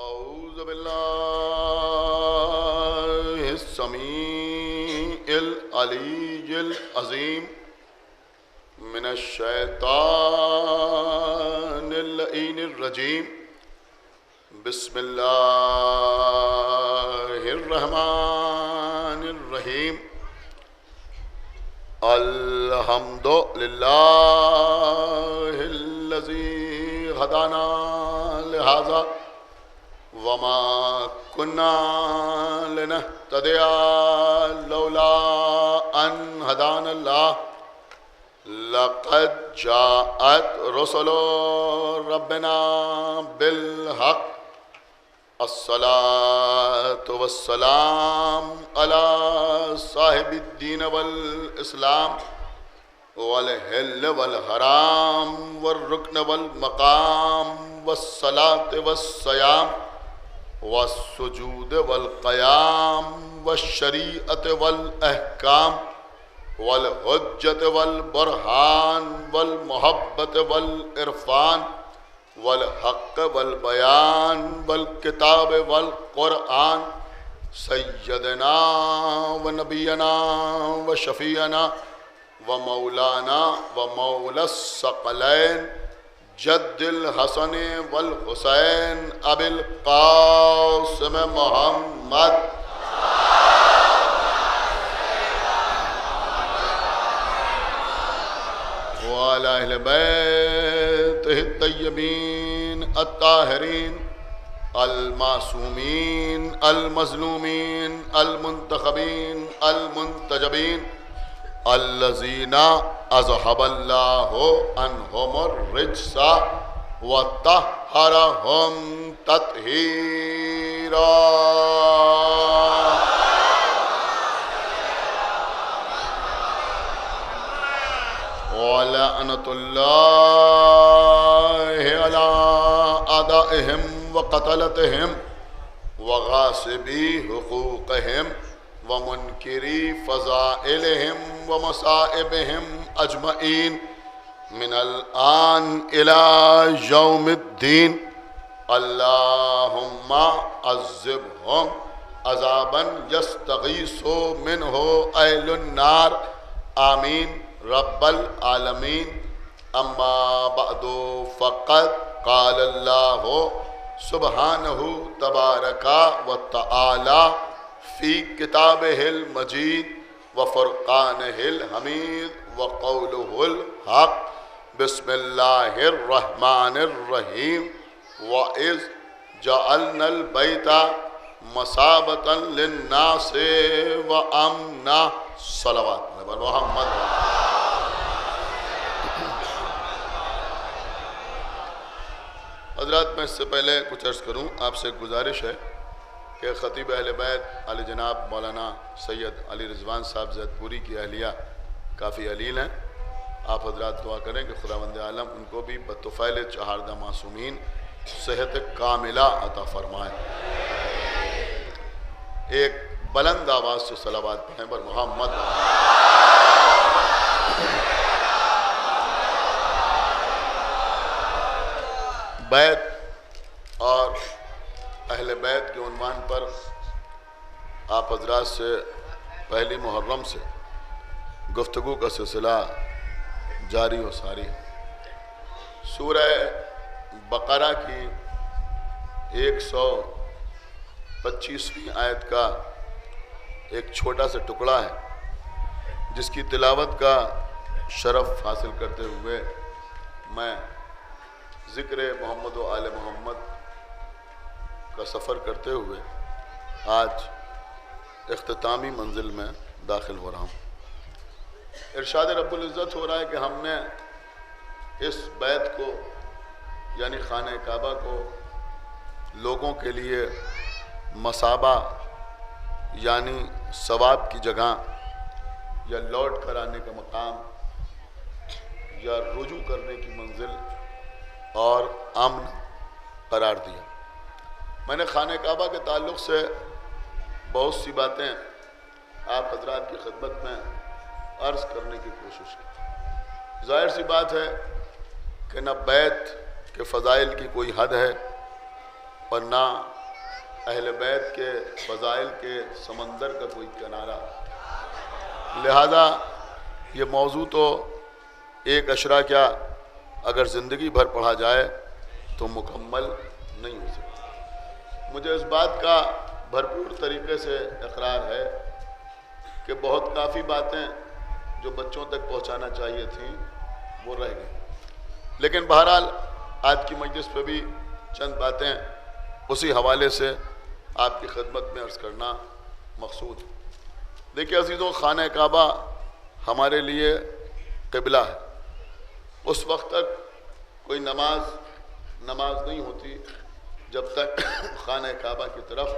اعوذ باللہ السمیع العلی العظیم من الشیطان اللعین الرجیم بسم اللہ الرحمن الرحیم الحمد للہ الذی ہدانا لہذا وما كنا لنهتدي لولا أن هدانا الله لقد جاءت رسل ربنا بالحق الصلاة والسلام على صاحب الدين والإسلام والحل والحرام والركن والمقام والصلاة والصيام والسجود والقيام والشريعة والأحكام والحجة والبرهان والمحبة والإرفان والحق والبيان والكتاب والقرآن سيدنا ونبينا وشفيعنا ومولانا ومولى الثقلين جد الحسن والحسین ابی القاسم محمد وعلى اہل بیتہ الطیبین الطاہرین المعصومین المظلومین المنتخبین المنتجبین الذین اذهب اللہ عنہم الرجس وطہرہم تطہیرا ولعنۃ اللہ علی اعدائہم وقتلتہم وغاصبی حقوقہم ومنکری فضائلہم ومصائبہم اجمعین من الآن الى یوم الدین اللہم عذبہم عذابا یستغیث منہ اہل النار آمین رب العالمین اما بعد فقد قال اللہ سبحانہ تبارک و تعالی فی کتابہ المجید وفرقانہ الحمید وقولہ الحق بسم اللہ الرحمن الرحیم وَإِذْ جَعَلْنَا الْبَيْتَ مَثَابَةً لِلنَّاسِ وَأَمْنًا صلوات محمد. حضرات میں اس سے پہلے کچھ عرض کروں، آپ سے ایک گزارش ہے کہ خطیب اہل بیت علی جناب مولانا سید علی رضوان صاحب زید پوری کی اہلیہ کافی علیل ہیں. آپ حضرات دعا کریں کہ خداوند عالم ان کو بھی بطفیل چہاردہ معصومین صحت کاملہ عطا فرمائے. ایک بلند آواز سے صلوات پڑھیں پر محمد. بیت اور اہل بیت کے عنوان پر آپ حضرات سے پہلی محرم سے گفتگو کا سلسلہ جاری و ساری ہے. سورہ بقرہ کی 125ویں آیت کا ایک چھوٹا سا ٹکڑا ہے جس کی تلاوت کا شرف حاصل کرتے ہوئے میں ذکر محمد و آل محمد کا سفر کرتے ہوئے آج اختتامی منزل میں داخل ہو رہا ہوں. ارشاد رب العزت ہو رہا ہے کہ ہم نے اس بیت کو یعنی خانہ کعبہ کو لوگوں کے لیے مثابہ یعنی ثواب کی جگہ یا لوٹ کر آنے کا مقام یا رجوع کرنے کی منزل اور امن قرار دیا. میں نے خانہ کعبہ کے تعلق سے بہت سی باتیں آپ حضرات کی خدمت میں عرض کرنے کی کوشش کی. ظاہر سی بات ہے کہ نہ بیت کے فضائل کی کوئی حد ہے اور نہ اہل بیت کے فضائل کے سمندر کا کوئی کنارہ. لہذا یہ موضوع تو ایک اشرا کیا اگر زندگی بھر پڑھا جائے تو مکمل نہیں ہو سکتا. مجھے اس بات کا بھرپور طریقے سے اقرار ہے کہ بہت کافی باتیں جو بچوں تک پہنچانا چاہیے تھیں وہ رہ گئیں. لیکن بہرحال آج کی مجلس پہ بھی چند باتیں اسی حوالے سے آپ کی خدمت میں عرض کرنا مقصود ہے. دیکھیے عزیزوں، خانہ کعبہ ہمارے لیے قبلہ ہے. اس وقت تک کوئی نماز نہیں ہوتی جب تک خانہ کعبہ کی طرف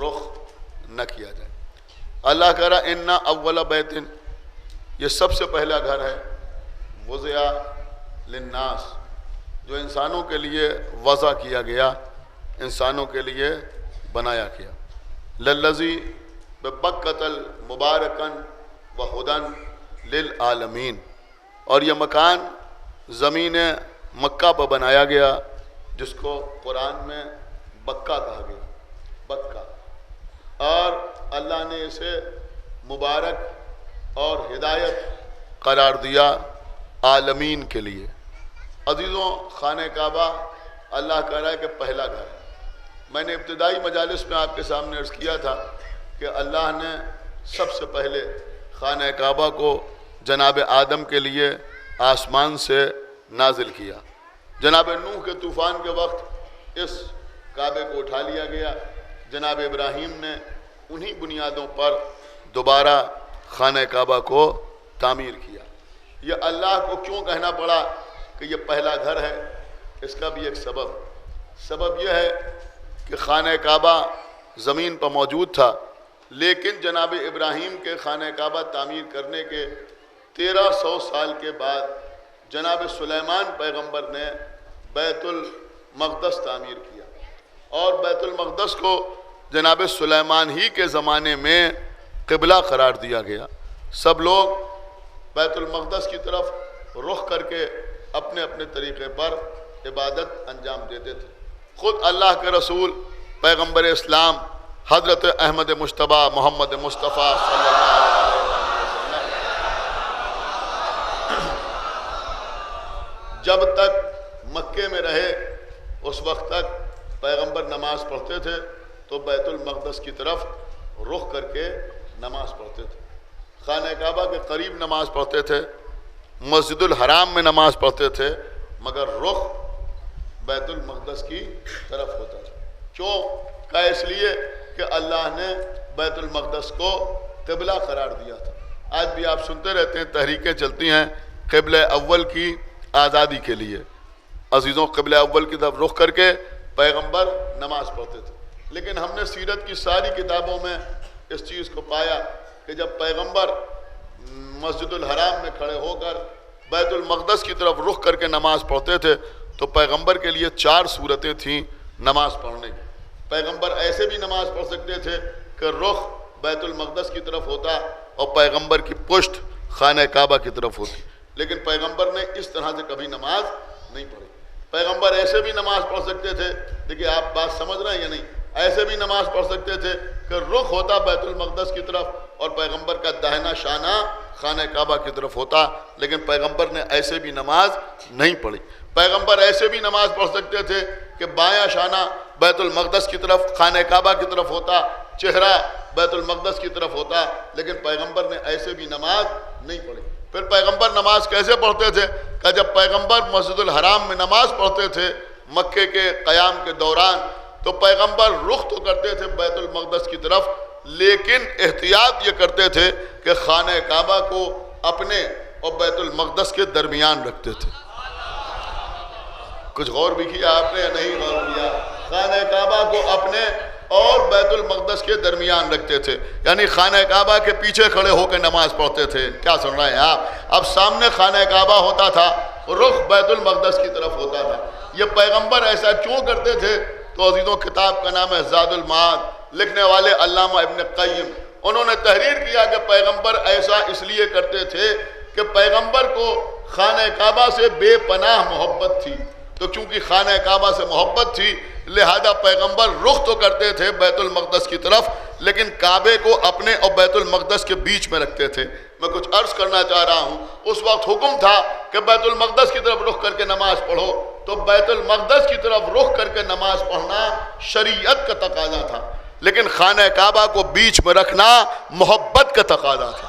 رخ نہ کیا جائے. اللہ کہہ رہا اِنَّ اول بیت، یہ سب سے پہلا گھر ہے وضع للناس، جو انسانوں کے لیے وضع کیا گیا، انسانوں کے لیے بنایا گیا. للذی ببکۃ مبارکن وہدن للعالمین، اور یہ مکان زمین مکہ پر بنایا گیا جس کو قرآن میں بکہ کہا گیا، بکہ، اور اللہ نے اسے مبارک اور ہدایت قرار دیا عالمین کے لیے. عزیزوں، خانہ کعبہ اللہ کہہ رہا ہے کہ پہلا گھر ہے. میں نے ابتدائی مجالس میں آپ کے سامنے عرض کیا تھا کہ اللہ نے سب سے پہلے خانہ کعبہ کو جناب آدم کے لیے آسمان سے نازل کیا. جناب نوح کے طوفان کے وقت اس کعبے کو اٹھا لیا گیا. جناب ابراہیم نے انہی بنیادوں پر دوبارہ خانہ کعبہ کو تعمیر کیا. یہ اللہ کو کیوں کہنا پڑا کہ یہ پہلا گھر ہے؟ اس کا بھی ایک سبب یہ ہے کہ خانہ کعبہ زمین پر موجود تھا، لیکن جناب ابراہیم کے خانہ کعبہ تعمیر کرنے کے 1300 سال کے بعد جناب سلیمان پیغمبر نے بیت المقدس تعمیر کیا، اور بیت المقدس کو جناب سلیمان ہی کے زمانے میں قبلہ قرار دیا گیا. سب لوگ بیت المقدس کی طرف رخ کر کے اپنے اپنے طریقے پر عبادت انجام دیتے تھے. خود اللہ کے رسول پیغمبر اسلام حضرت احمد مجتبیٰ محمد مصطفیٰ صلی اللہ علیہ وسلم جب تک مکے میں رہے اس وقت تک پیغمبر نماز پڑھتے تھے تو بیت المقدس کی طرف رخ کر کے نماز پڑھتے تھے. خانہ کعبہ کے قریب نماز پڑھتے تھے، مسجد الحرام میں نماز پڑھتے تھے، مگر رخ بیت المقدس کی طرف ہوتا تھا. کیوں؟ کہ اس لیے کہ اللہ نے بیت المقدس کو قبلہ قرار دیا تھا. آج بھی آپ سنتے رہتے ہیں تحریکیں چلتی ہیں قبلہ اول کی آزادی کے لیے. عزیزوں، قبلہ اول کی طرف رخ کر کے پیغمبر نماز پڑھتے تھے، لیکن ہم نے سیرت کی ساری کتابوں میں اس چیز کو پایا کہ جب پیغمبر مسجد الحرام میں کھڑے ہو کر بیت المقدس کی طرف رخ کر کے نماز پڑھتے تھے تو پیغمبر کے لیے 4 صورتیں تھیں نماز پڑھنے کی. پیغمبر ایسے بھی نماز پڑھ سکتے تھے کہ رخ بیت المقدس کی طرف ہوتا اور پیغمبر کی پشت خانہ کعبہ کی طرف ہوتی، لیکن پیغمبر نے اس طرح سے کبھی نماز نہیں پڑھی. پیغمبر ایسے بھی نماز پڑھ سکتے تھے، دیکھیے آپ بات سمجھ رہے ہیں یا نہیں، ایسے بھی نماز پڑھ سکتے تھے کہ رخ ہوتا بیت المقدس کی طرف اور پیغمبر کا داہنا شانہ خانہ کعبہ کی طرف ہوتا، لیکن پیغمبر نے ایسے بھی نماز نہیں پڑھی. پیغمبر ایسے بھی نماز پڑھ سکتے تھے کہ بایاں شانہ بیت المقدس کی طرف خانہ کعبہ کی طرف ہوتا، چہرہ بیت المقدس کی طرف ہوتا، لیکن پیغمبر نے ایسے بھی نماز نہیں پڑھی. پھر پیغمبر نماز کیسے پڑھتے تھے کہ جب پیغمبر مسجد الحرام میں نماز پڑھتے تھے مکے کے قیام کے دوران تو پیغمبر رخ تو کرتے تھے بیت المقدس کی طرف، لیکن احتیاط یہ کرتے تھے کہ خانہ کعبہ کو اپنے اور بیت المقدس کے درمیان رکھتے تھے. کچھ غور بھی کیا آپ نے یا نہیں غور کیا؟ خانہ کعبہ کو اپنے اور بیت المقدس کے درمیان رکھتے تھے، یعنی خانہ کعبہ کے پیچھے کھڑے ہو کے نماز پڑھتے تھے. کیا سن رہے ہیں آپ؟ اب سامنے خانہ کعبہ ہوتا تھا، رخ بیت المقدس کی طرف ہوتا تھا. یہ پیغمبر ایسا کیوں کرتے تھے؟ تو عزیزوں، کتاب کا نام ہے زاد المعاد، لکھنے والے علامہ ابن قیم، انہوں نے تحریر کیا کہ پیغمبر ایسا اس لیے کرتے تھے کہ پیغمبر کو خانہ کعبہ سے بے پناہ محبت تھی. تو چونکہ خانہ کعبہ سے محبت تھی لہذا پیغمبر رخ تو کرتے تھے بیت المقدس کی طرف، لیکن کعبے کو اپنے اور بیت المقدس کے بیچ میں رکھتے تھے۔ میں کچھ عرض کرنا چاہ رہا ہوں، اس وقت حکم تھا کہ بیت المقدس کی طرف رخ کر کے نماز پڑھو، تو بیت المقدس کی طرف رخ کر کے نماز پڑھنا شریعت کا تقاضا تھا، لیکن خانہ کعبہ کو بیچ میں رکھنا محبت کا تقاضا تھا۔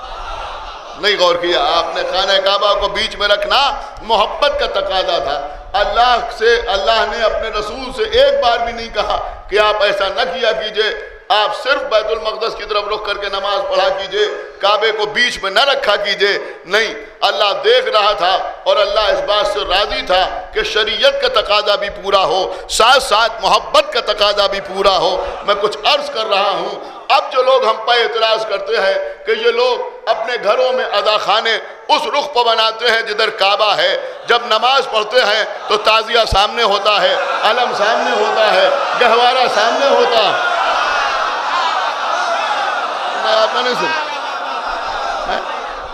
نہیں غور کیا آپ نے؟ خانہ کعبہ کو بیچ میں رکھنا محبت کا تقاضا تھا۔ اللہ نے اپنے رسول سے ایک بار بھی نہیں کہا کہ آپ ایسا نہ کیا کیجئے، آپ صرف بیت المقدس کی طرف رخ کر کے نماز پڑھا کیجئے، کعبے کو بیچ میں نہ رکھا کیجئے۔ نہیں، اللہ دیکھ رہا تھا اور اللہ اس بات سے راضی تھا کہ شریعت کا تقاضا بھی پورا ہو، ساتھ ساتھ محبت کا تقاضا بھی پورا ہو۔ میں کچھ عرض کر رہا ہوں، اب جو لوگ ہم پہ اعتراض کرتے ہیں کہ یہ لوگ اپنے گھروں میں اذا خانے اس رخ پر بناتے ہیں جدھر کعبہ ہے، جب نماز پڑھتے ہیں تو تعزیہ سامنے ہوتا ہے، علم سامنے ہوتا ہے، گہوارہ سامنے ہوتا ہے۔ آپ نے نہیں سنا؟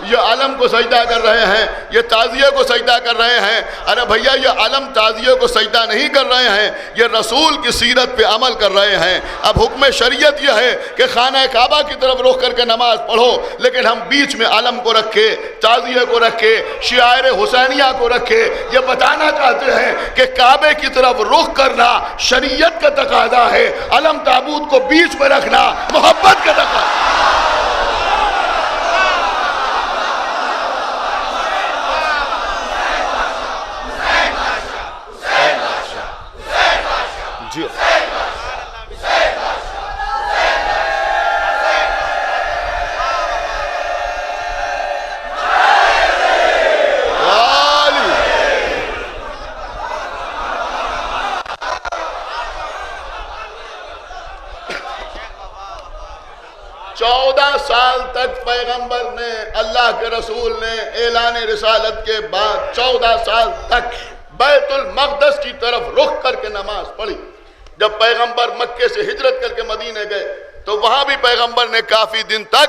یہ علم کو سجدہ کر رہے ہیں، یہ تعزیہ کو سجدہ کر رہے ہیں۔ ارے بھیا، یہ علم تعزیہ کو سجدہ نہیں کر رہے ہیں، یہ رسول کی سیرت پہ عمل کر رہے ہیں۔ اب حکم شریعت یہ ہے کہ خانہ کعبہ کی طرف رخ کر کے نماز پڑھو، لیکن ہم بیچ میں علم کو رکھے، تعزیہ کو رکھے، شعائر حسینیہ کو رکھے۔ یہ بتانا چاہتے ہیں کہ کعبے کی طرف رخ کرنا شریعت کا تقاضا ہے، علم تابوت کو بیچ میں رکھنا محبت کا تقاضا۔ سال تک پیغمبر نے، اللہ کے رسول نے اعلان رسالت کے بعد 14 سال تک بیت المقدس کی طرف رخ کر کے نماز پڑھی۔ جب پیغمبر مکے سے ہجرت کر کے مدینے گئے تو وہاں بھی پیغمبر نے کافی دن تک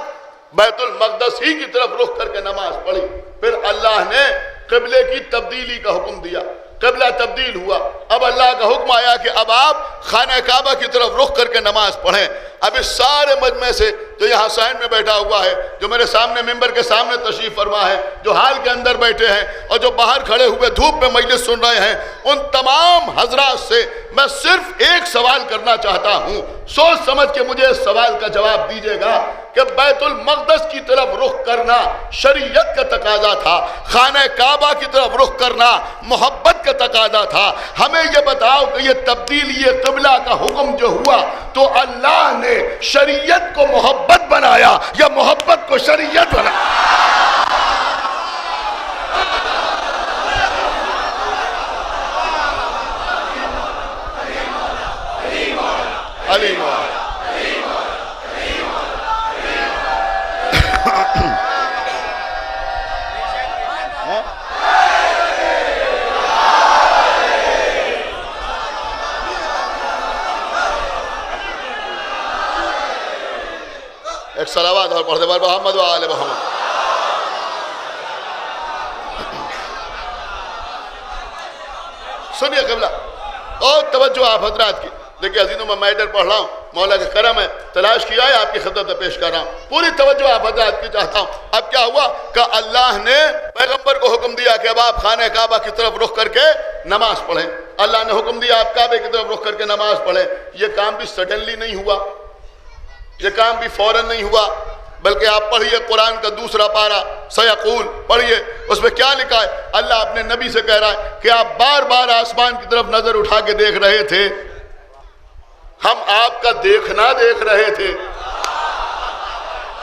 بیت المقدس ہی کی طرف رخ کر کے نماز پڑھی۔ پھر اللہ نے قبلے کی تبدیلی کا حکم دیا، قبلہ تبدیل ہوا۔ اب اللہ کا حکم آیا کہ اب آپ خانہ کعبہ کی طرف رخ کر کے نماز پڑھیں۔ اب اس سارے مجمع سے جو یہاں سائن میں بیٹھا ہوا ہے، جو میرے سامنے ممبر کے سامنے تشریف فرما ہے، جو ہال کے اندر بیٹھے ہیں اور جو باہر کھڑے ہوئے دھوپ میں مجلس سن رہے ہیں، ان تمام حضرات سے میں صرف ایک سوال کرنا چاہتا ہوں، سوچ سمجھ کے مجھے اس سوال کا جواب دیجیے گا کہ بیت المقدس کی طرف رخ کرنا شریعت کا تقاضا تھا، خانہ کعبہ کی طرف رخ کرنا محبت کا تقاضا تھا۔ ہمیں یہ بتاؤ کہ یہ تبدیلی قبلہ کا حکم جو ہوا تو اللہ نے شریعت کو محبت بنایا یا محبت کو شریعت بنایا؟ علی مولا ایک صلوات اور پڑھتے بار محمد و آل محمد۔ سنیے قبلہ اور توجہ آپ حضرات کی، دیکھیں عزیزوں میں میٹر پڑھ رہا ہوں، مولا کا کرم ہے، تلاش کیا ہے، آپ کی خدمت میں پیش کر رہا ہوں، پوری توجہ آپ حضرات کی چاہتا ہوں۔ اب کیا ہوا کہ اللہ نے پیغمبر کو حکم دیا کہ اب آپ خانہ کعبہ کی طرف رخ کر کے نماز پڑھیں۔ اللہ نے حکم دیا آپ کعبے کی طرف رخ کر کے نماز پڑھیں۔ یہ کام بھی سڈنلی نہیں ہوا، یہ کام بھی فوراً نہیں ہوا، بلکہ آپ پڑھیے قرآن کا دوسرا پارہ سیقول پڑھیے، اس میں کیا لکھا ہے؟ اللہ اپنے نبی سے کہہ رہا ہے کہ آپ بار بار آسمان کی طرف نظر اٹھا کے دیکھ رہے تھے، ہم آپ کا دیکھنا دیکھ رہے تھے۔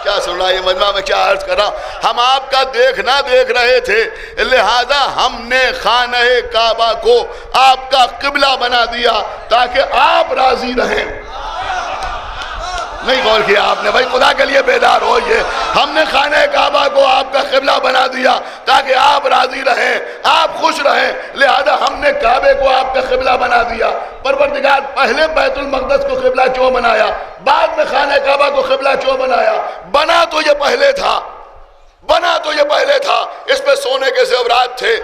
کیا سن رہا ہے یہ مجمع میں کیا عرض کر رہا ہوں؟ ہم آپ کا دیکھنا دیکھ رہے تھے، لہذا ہم نے خانہ کعبہ کو آپ کا قبلہ بنا دیا تاکہ آپ راضی رہیں۔ نہیں غور کیا آپ نے؟ بھائی خدا کے لیے بیدار ہوئیے۔ ہم نے خانہ کعبہ کو آپ کا قبلہ بنا دیا تاکہ آپ راضی رہیں، آپ خوش رہیں، لہذا ہم نے کعبے کو آپ کا قبلہ بنا دیا۔ پروردگار پہلے بیت المقدس کو قبلہ کیوں بنایا، بعد میں خانہ کعبہ کو قبلہ کیوں بنایا؟ بنا تو یہ پہلے تھا، بنا تو یہ پہلے تھا۔ اس پہ سونے کے زیورات تھے،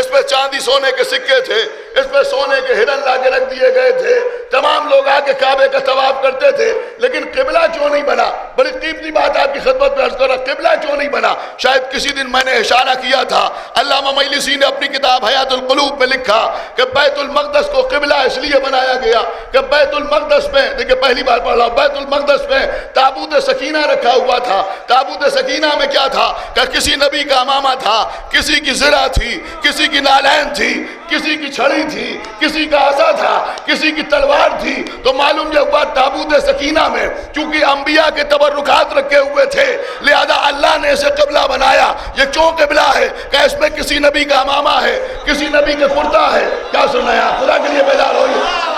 اس پہ چاندی سونے کے سکے تھے، اس پہ سونے کے ہرن لا کے رکھ دیے گئے تھے، تمام لوگ آ کے کعبے کا طواف کرتے تھے، لیکن قبلہ کیوں نہیں بنا؟ بڑی قیمتی بات آپ کی خدمت میں عرض کر رہا، قبلہ کیوں نہیں بنا؟ شاید کسی دن میں نے اشارہ کیا تھا، علامہ مجلسی نے اپنی کتاب حیات القلوب میں لکھا کہ بیت المقدس کو قبلہ اس لیے بنایا گیا کہ بیت المقدس میں، دیکھیں پہلی بار پڑھ رہا ہوں، بیت المقدس میں تابوت سکینہ رکھا ہوا تھا۔ تابوت سکینہ میں کیا تھا کہ کسی نبی کا امامہ تھا، کسی کی زرہ تھی، کسی کی نالین تھی، کسی کی چھڑی تھی، کسی کا عصا تھا، کسی کی تلوار تھی۔ تو معلوم یہ ہوا تابوت سکینہ میں چونکہ انبیاء کے تبرکات رکھے ہوئے تھے، لہذا اللہ نے اسے قبلہ بنایا۔ یہ کیوں قبلہ ہے؟ کہ اس میں کسی نبی کا امامہ ہے، کسی نبی کا کرتا ہے۔ کیا سننا ہے آپ؟ خدا کے لیے بیدار ہوئیے،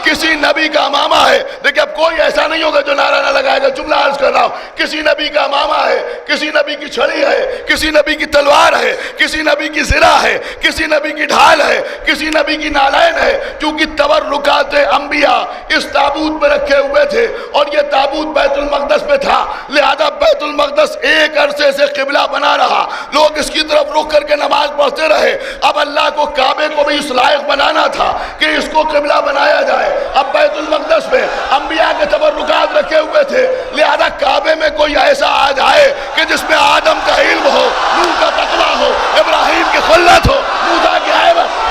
کسی نبی کا امامہ ہے۔ دیکھیں اب کوئی ایسا نہیں ہوگا جو نعرہ نہ لگائے گا، جملہ عرض کر رہا ہوں، کسی نبی کا امامہ ہے، کسی نبی کی چھڑی ہے، کسی نبی کی تلوار ہے، کسی نبی کی زرہ ہے، کسی نبی کی ڈھال ہے، کسی نبی کی نالین ہے، کیونکہ تبرکات انبیاء اس تابوت میں رکھے ہوئے تھے اور یہ تابوت بیت المقدس میں تھا، لہذا بیت المقدس ایک عرصے سے قبلہ بنا رہا، لوگ اس کی طرف رخ کر کے نماز پڑھتے رہے۔ اب اللہ کو کعبے کو بھی اس لائق بنانا تھا کہ اس کو قبلہ بنایا جائے۔ اب بیت المقدس میں انبیاء کے تبرکات رکھے ہوئے تھے، لہذا کعبے میں کوئی ایسا آ جائے کہ جس میں آدم کا علم ہو، نوح کا تقویٰ ہو، ابراہیم کی خلت ہو، موسیٰ کی عیبت۔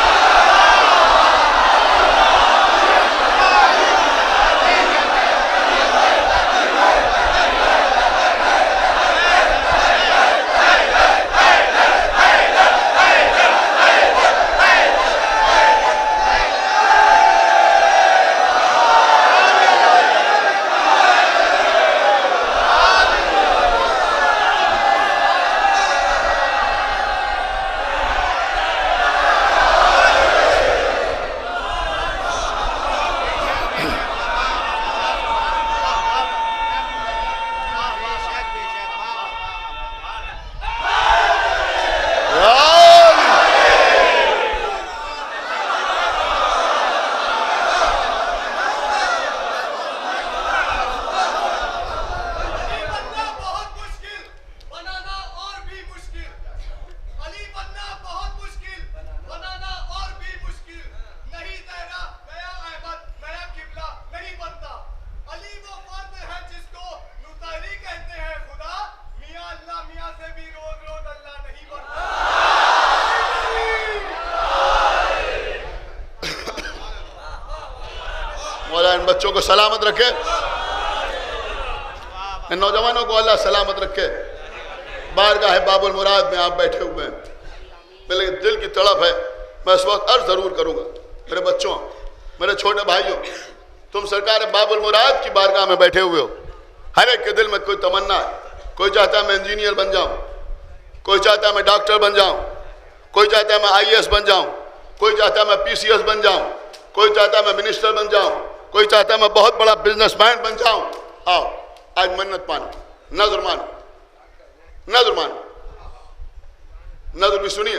بچوں کو سلامت رکھے، ان نوجوانوں کو اللہ سلامت رکھے۔ بارگاہ باب المراد میں آپ بیٹھے ہوئے ہیں، میرے دل کی تڑپ ہے، میں اس وقت عرض ضرور کروں گا، میرے بچوں، میرے چھوٹے بھائیوں، تم سرکار باب المراد کی بارگاہ میں بیٹھے ہوئے ہو، ہر ایک کے دل میں کوئی تمنا ہے، کوئی چاہتا ہے میں انجینئر بن جاؤں، کوئی چاہتا ہے میں ڈاکٹر بن جاؤں، کوئی چاہتا ہے میں IAS بن جاؤں، کوئی چاہتا ہے میں PCS بن جاؤں، کوئی چاہتا ہے میں منسٹر بن جاؤں، کوئی چاہتا ہے میں بہت بڑا بزنس مین بن جاؤں۔ آؤ آج منت مانو، نظر مانو، نظر مانو، نظر بھی سنیے۔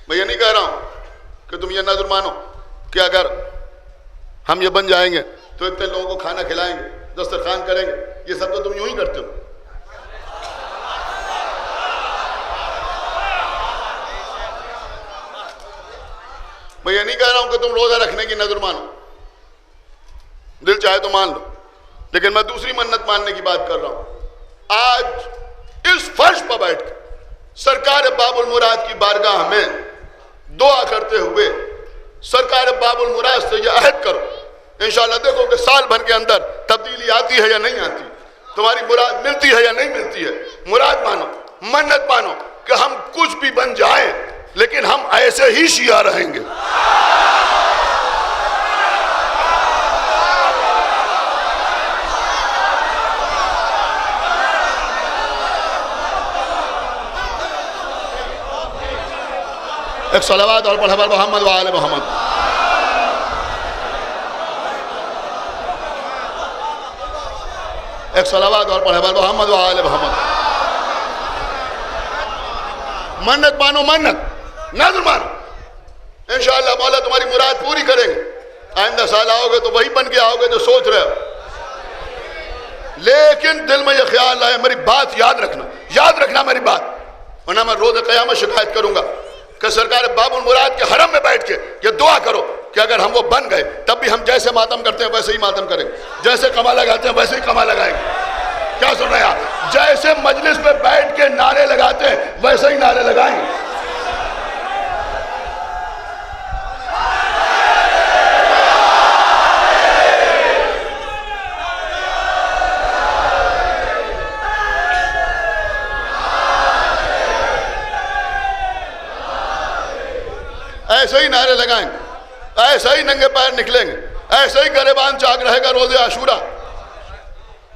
میں یہ نہیں کہہ رہا ہوں کہ تم یہ نظر مانو کہ اگر ہم یہ بن جائیں گے تو اتنے لوگوں کو کھانا کھلائیں گے، دسترخوان کریں گے، یہ سب تو تم یوں ہی کرتے ہو۔ میں یہ نہیں کہہ رہا ہوں کہ تم روزہ رکھنے کی نظر مانو، دل چاہے تو مان لو، لیکن میں دوسری منت ماننے کی بات کر رہا ہوں۔ آج اس فرش پر بیٹھ کر سرکار باب المراد کی بارگاہ میں دعا کرتے ہوئے سرکار باب المراد سے یہ عہد کرو، انشاءاللہ دیکھو کہ سال بھر کے اندر تبدیلی آتی ہے یا نہیں آتی، تمہاری مراد ملتی ہے یا نہیں ملتی ہے۔ مراد مانو، منت مانو کہ ہم کچھ بھی بن جائیں لیکن ہم ایسے ہی شیعہ رہیں گے۔ ایک صلوات اور پڑھا محمد و آل محمد۔ ایک صلوات اور پڑھا محمد و آل محمد۔ منت مانو، منت نظر مانو، انشاءاللہ مولا تمہاری مراد پوری کریں گے۔ آئندہ سال آؤ گے تو وہی بن کے آؤ گے جو سوچ رہے ہو، لیکن دل میں یہ خیال آئے، میری بات یاد رکھنا، یاد رکھنا میری بات، ورنہ میں روز قیامت شکایت کروں گا کہ سرکار باب المراد کے حرم میں بیٹھ کے یہ دعا کرو کہ اگر ہم وہ بن گئے تب بھی ہم جیسے ماتم کرتے ہیں ویسے ہی ماتم کریں گے، جیسے کما لگاتے ہیں ویسے ہی کما لگائیں گے. کیا سن رہے ہیں آپ؟ جیسے مجلس میں بیٹھ کے نعرے لگاتے ہیں ویسے ہی نعرے لگائیں گے. ایسے ہی نعرے لگائیں گے، ایسے ہی ننگے پیر نکلیں گے، ایسے ہی گریبان چاک رہے گا روز عاشورہ.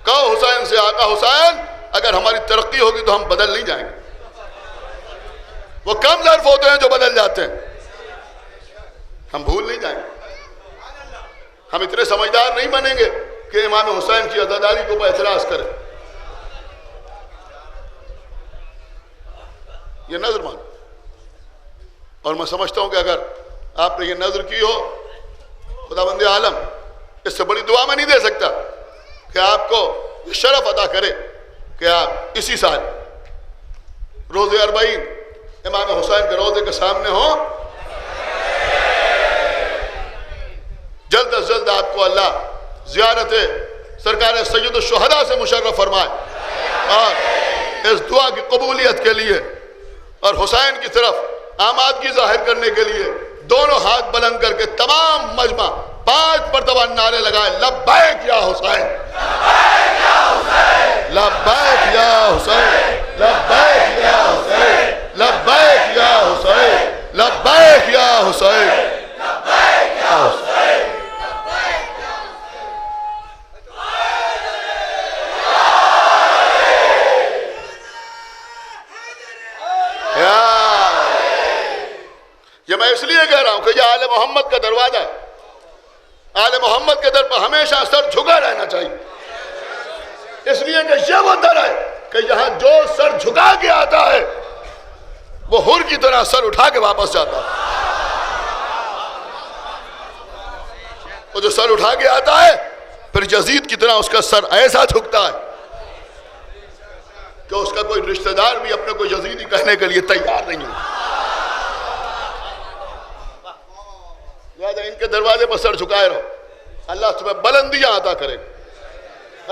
کہو حسین سے آقا حسین اگر ہماری ترقی ہوگی تو ہم بدل نہیں جائیں گے. وہ کم ظرف ہوتے ہیں جو بدل جاتے ہیں، ہم بھول نہیں جائیں گے. ہم اتنے سمجھدار نہیں بنیں گے کہ امام حسین کی عزاداری کو اعتراض کریں. یہ نظر مان. اور میں سمجھتا ہوں کہ اگر آپ نے یہ نظر کی ہو، خداوند عالم اس سے بڑی دعا میں نہیں دے سکتا کہ آپ کو یہ شرف عطا کرے کہ آپ اسی سال روز اربعین امام حسین کے روضے کے سامنے ہوں. جلد از جلد آپ کو اللہ زیارت سرکار سید الشہداء سے مشرف فرمائے، اور اس دعا کی قبولیت کے لیے اور حسین کی طرف آمادگی ظاہر کرنے کے لیے دونوں ہاتھ بلند کر کے تمام مجمع 5 مرتبہ نعرے لگائے، لبیک یا حسین، لبیک یا حسین، لبیک یا حسین، لبیک یا حسین، لبیک یا حسین، لبیک یا حسین. یہ میں اس لیے کہہ رہا ہوں کہ یہ آل محمد کا دروازہ ہے. آل محمد کے در پر ہمیشہ سر جھکا رہنا چاہیے، اس لیے کہ یہ وہ در ہے کہ یہاں جو سر جھکا کے آتا ہے وہ حر کی طرح سر اٹھا کے واپس جاتا ہے. وہ جو سر اٹھا کے آتا ہے پھر یزید کی طرح اس کا سر ایسا جھکتا ہے کہ اس کا کوئی رشتہ دار بھی اپنے کو یزیدی کہنے کے لیے تیار نہیں ہے. لہذا ان کے دروازے پر سر جھکائے رہو. اللہ تمہیں بلندیاں عطا کرے گا،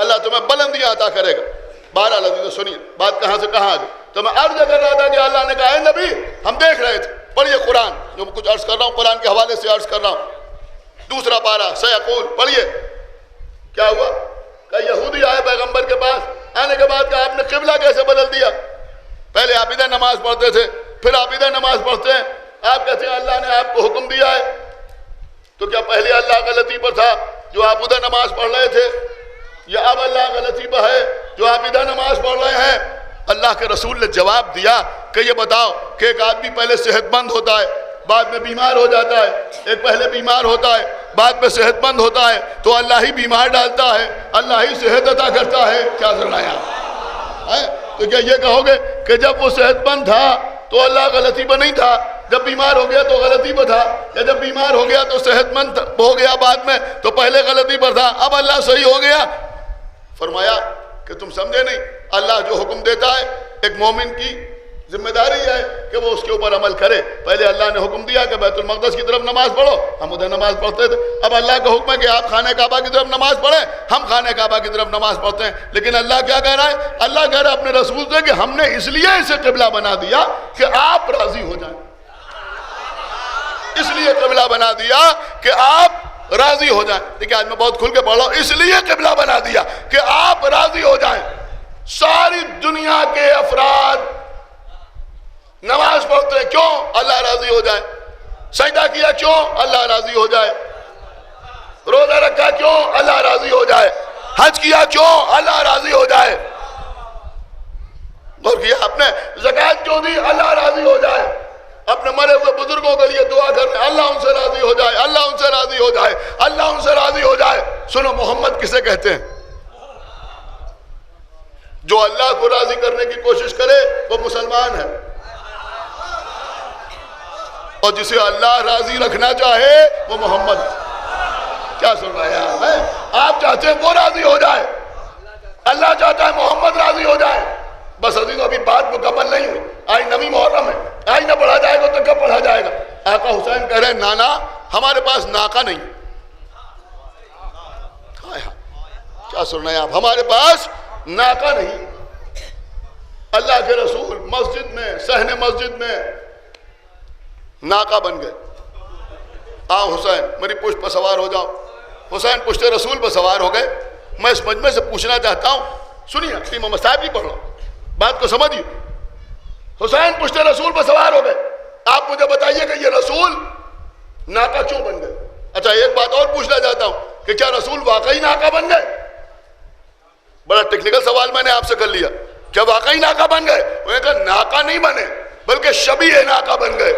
اللہ تمہیں بلندیاں عطا کرے گا. بہرحال عزیز سنیے بات کہاں سے کہاں آ گئی. تو میں عرض کر رہا تھا کہ اللہ نے کہا اے نبی ہم دیکھ رہے تھے، پڑھیے قرآن، جو کچھ عرض کر رہا ہوں قرآن کے حوالے سے عرض کر رہا ہوں. 2 پارہ سیقول پڑھیے. کیا ہوا کہ یہودی آئے پیغمبر کے پاس، آنے کے بعد کہا آپ نے قبلہ کیسے بدل دیا؟ پہلے آپ ادھر نماز پڑھتے تھے پھر آپ ادھر نماز پڑھتے ہیں. آپ کہتے ہیں اللہ نے آپ کو حکم دیا ہے، تو کیا پہلے اللہ غلطی پر تھا جو آپ ادھر نماز پڑھ رہے تھے، یا اب اللہ غلطی پر ہے جو آپ ادھر نماز پڑھ رہے ہیں؟ اللہ کے رسول نے جواب دیا کہ یہ بتاؤ کہ ایک آدمی پہلے صحت مند ہوتا ہے بعد میں بیمار ہو جاتا ہے، ایک پہلے بیمار ہوتا ہے بعد میں صحت مند ہوتا ہے، تو اللہ ہی بیمار ڈالتا ہے، اللہ ہی صحت عطا کرتا ہے. کیا سنایا ہے؟ تو کیا یہ کہو گے کہ جب وہ صحت مند تھا تو اللہ غلطی پر نہیں تھا، جب بیمار ہو گیا تو غلطی پر تھا، یا جب بیمار ہو گیا تو صحت مند ہو گیا بعد میں تو پہلے غلطی پر تھا اب اللہ صحیح ہو گیا؟ فرمایا کہ تم سمجھے نہیں، اللہ جو حکم دیتا ہے ایک مومن کی ذمہ داری ہے کہ وہ اس کے اوپر عمل کرے. پہلے اللہ نے حکم دیا کہ بیت المقدس کی طرف نماز پڑھو، ہم ادھر نماز پڑھتے تھے. اب اللہ کا حکم ہے کہ آپ خانہ کعبہ کی طرف نماز پڑھیں، ہم خانہ کعبہ کی طرف نماز پڑھتے ہیں. لیکن اللہ کیا کہہ رہا ہے؟ اللہ کہہ رہا ہے اپنے رسول سے کہ ہم نے اس لیے اسے قبلہ بنا دیا کہ آپ راضی ہو جائیں. اس لیے قبلہ بنا دیا کہ آپ راضی ہو جائیں. دیکھیں آج میں بہت کھل کے پڑھ رہا ہوں، اس لیے قبلہ بنا دیا کہ آپ راضی ہو جائیں. ساری دنیا کے افراد نماز پڑھتے ہیں کیوں؟ اللہ راضی ہو جائے. سجدہ کیا کیوں؟ اللہ راضی ہو جائے. روزہ رکھا کیوں؟ اللہ راضی ہو جائے. حج کیا کیوں؟ اللہ راضی ہو جائے. اور کیا آپ نے زکوٰۃ کیوں دی؟ اللہ راضی ہو جائے. اپنے مرے ہوئے بزرگوں کے لیے دعا کر رہے ہیں، اللہ ان سے راضی ہو جائے، اللہ ان سے راضی ہو جائے، اللہ ان سے راضی ہو جائے. سنو محمد کسے کہتے ہیں؟ جو اللہ کو راضی کرنے کی کوشش کرے وہ مسلمان ہے، اور جسے اللہ راضی رکھنا چاہے وہ محمد ہے. کیا سن رہے ہیں آپ چاہتے ہیں وہ راضی ہو جائے، اللہ چاہتا ہے محمد راضی ہو جائے. بس عزیزوں ابھی بات مکمل نہیں ہوئی، آج نویں محرم ہے، آج نہ پڑھا جائے گا تو کب پڑھا جائے گا؟ آقا حسین کہہ رہے ہیں نانا ہمارے پاس ناکا نہیں، کیا سن رہے ہیں آپ؟ ہمارے پاس ناکا نہیں۔ اللہ کے رسول مسجد میں، صحن مسجد میں ناکا بن گئے۔ آؤ حسین میری پشت پر سوار ہو جاؤ۔ حسین پشت رسول پر سوار ہو گئے۔ میں اس مجمع سے پوچھنا چاہتا ہوں، سنیے اپنی محمد صاحب کی پڑھ رہا ہوں، بات کو سمجھیے۔ حسین پشت رسول پر سوار ہو گئے، آپ مجھے بتائیے کہ یہ رسول ناکا کیوں بن گئے؟ اچھا ایک بات اور پوچھنا چاہتا ہوں کہ کیا رسول واقعی ناکا بن گئے؟ بڑا ٹیکنیکل سوال میں نے آپ سے کر لیا، کیا واقعی ناکا بن گئے؟ انہوں نے کہا ناکا نہیں بنے بلکہ شبیہ ناکا بن گئے۔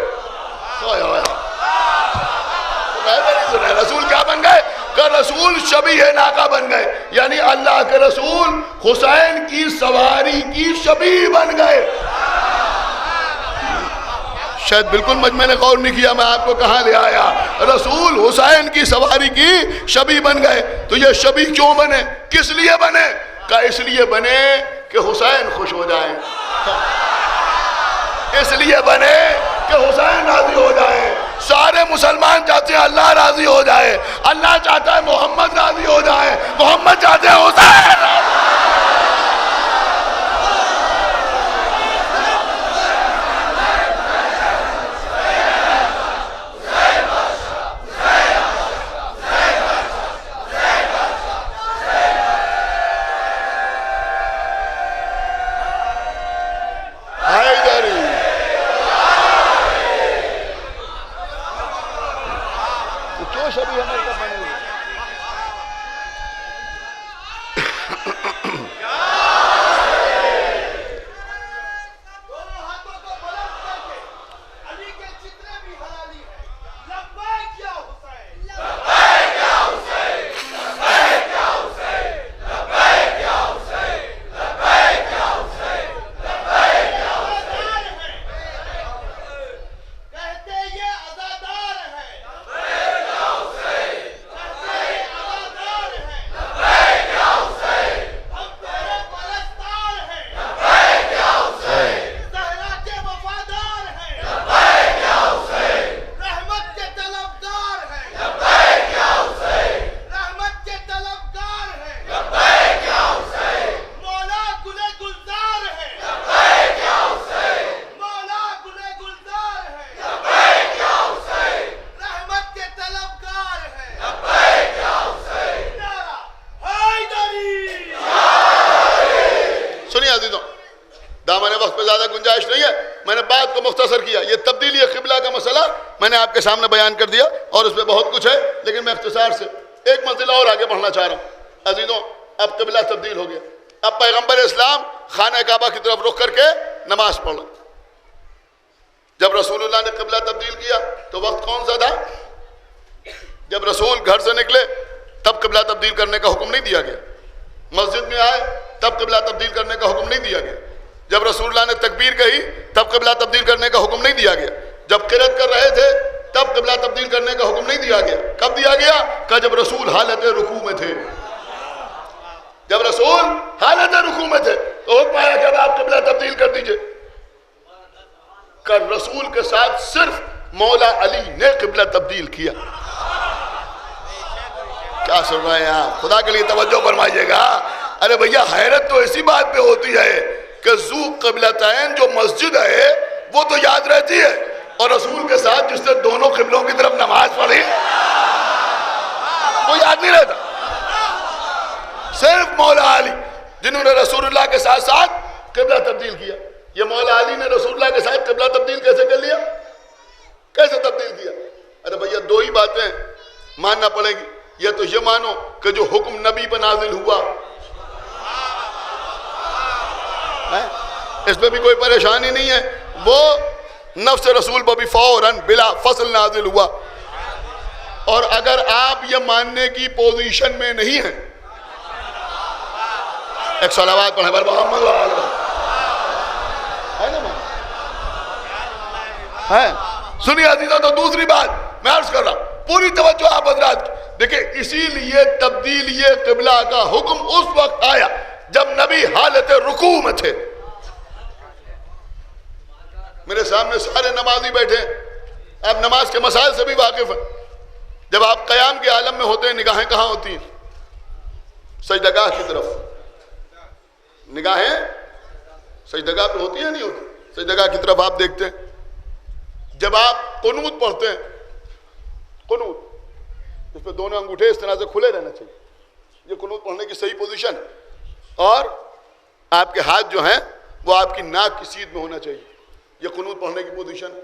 رسول کیا بن گئے؟ کہ رسول شبیہ ناکا بن گئے، یعنی اللہ کے رسول حسین کی سواری کی شبیہ بن گئے۔ شاید بالکل میں نے غور نہیں کیا، میں آپ کو کہاں لے آیا؟ رسول حسین کی سواری کی شبیہ بن گئے۔ تو یہ شبیہ کیوں بنے؟ کس لیے بنے؟ کہ اس لیے بنے کہ حسین خوش ہو جائیں، اس لیے بنے کہ حسین راضی ہو جائے۔ سارے مسلمان چاہتے ہیں اللہ راضی ہو جائے، اللہ چاہتا ہے محمد راضی ہو جائے، محمد چاہتے ہیں حسین راضی۔ یہ تبدیلی قبلہ کا مسئلہ میں نے آپ کے سامنے بیان کر دیا اور اس میں بہت کچھ ہے، لیکن میں اختصار سے ایک منزلہ اور آگے بڑھنا چاہ رہا ہوں۔ عزیزوں اب قبلہ تبدیل ہو گیا، اب پیغمبر اسلام خانہ کعبہ کی طرف رخ کر کے نماز پڑھ رہے۔ جب رسول اللہ نے قبلہ تبدیل کیا تو وقت کون سا تھا؟ جب رسول گھر سے نکلے تب قبلہ تبدیل کرنے کا حکم نہیں دیا گیا، مسجد میں آئے تب قبلہ تبدیل کرنے کا حکم نہیں دیا گیا، جب رسول اللہ نے تکبیر کہی تب قبلہ تبدیل کرنے کا حکم نہیں دیا گیا، جب قرات کر رہے تھے تب قبلہ تبدیل کرنے کا حکم نہیں دیا گیا۔ کب دیا گیا؟ کہ جب رسول حالت رکوع میں تھے، جب رسول حالت رکوع میں تھے تو حکم آیا کہ اب آپ قبلہ تبدیل کر دیجئے۔ کہ رسول کے ساتھ صرف مولا علی نے قبلہ تبدیل کیا۔ کیا سن رہے ہیں آپ؟ خدا کے لیے توجہ فرمائیے گا۔ ارے بھیا حیرت تو اسی بات پہ ہوتی ہے کہ ذو قبلتین جو مسجد ہے وہ تو یاد رہتی ہے، اور رسول کے ساتھ جس نے دونوں قبلوں کی طرف نماز پڑھی وہ یاد نہیں رہتا۔ صرف مولا علی جنہوں نے رسول اللہ کے ساتھ ساتھ قبلہ تبدیل کیا۔ یہ مولا علی نے رسول اللہ کے ساتھ قبلہ تبدیل کیسے کر لیا؟ کیسے تبدیل کیا؟ ارے بھیا دو ہی باتیں ماننا پڑے گی، یا تو یہ مانو کہ جو حکم نبی پہ نازل ہوا اس میں بھی کوئی پریشانی نہیں ہے، وہ نفس رسول پر بھی فوراً بلا فصل نازل ہوا، اور اگر آپ یہ ماننے کی پوزیشن میں نہیں ہیں، ایک صلوات پڑھیں بر محمد ہے۔ سنیے عزیزاں، تو دوسری بات میں عرض کر رہا ہوں، پوری توجہ آپ حضرات دیکھیں، اسی لیے تبدیلی قبلہ کا حکم اس وقت آیا جب نبی حالت رکوع میں تھے۔ میرے سامنے سارے نمازی بیٹھے ہیں، آپ نماز کے مسائل سے بھی واقف ہیں۔ جب آپ قیام کے عالم میں ہوتے ہیں نگاہیں کہاں ہوتی ہیں؟ سجدگاہ کی طرف۔ نگاہیں سجدگاہ پہ ہوتی ہیں نہیں ہوتی؟ سجدگاہ کی طرف آپ دیکھتے ہیں۔ جب آپ قنوت پڑھتے ہیں، قنوت اس پہ دونوں انگوٹھے اس طرح سے کھلے رہنا چاہیے، یہ قنوت پڑھنے کی صحیح پوزیشن ہے، اور آپ کے ہاتھ جو ہیں وہ آپ کی ناک کی سیدھ میں ہونا چاہیے، یہ قنوت پڑھنے کی پوزیشن ہے۔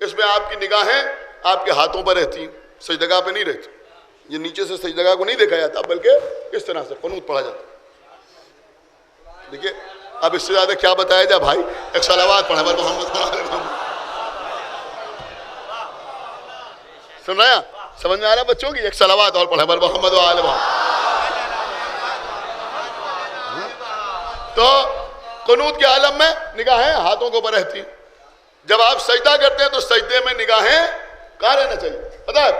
اس میں آپ کی نگاہیں آپ کے ہاتھوں پر رہتی ہیں، سجدگاہ پہ نہیں رہتی۔ یہ نیچے سے سجدگاہ کو نہیں دیکھا جاتا، بلکہ اس طرح سے قنوت پڑھا جاتا ہے۔ دیکھیے اب اس سے زیادہ کیا بتایا جائے بھائی، ایک صلوات پڑھیں بر محمد۔ سن رہے ہیں؟ سمجھ میں آ رہا ہے بچوں کی؟ ایک صلوات اور پڑھیں بر محمد و آل محمد۔ تو قنوت کے عالم میں نگاہیں ہاتھوں کے اوپر رہتی ہیں۔ جب آپ سجدہ کرتے ہیں تو سجدے میں نگاہیں کہاں رہنا چاہیے پتہ ہے؟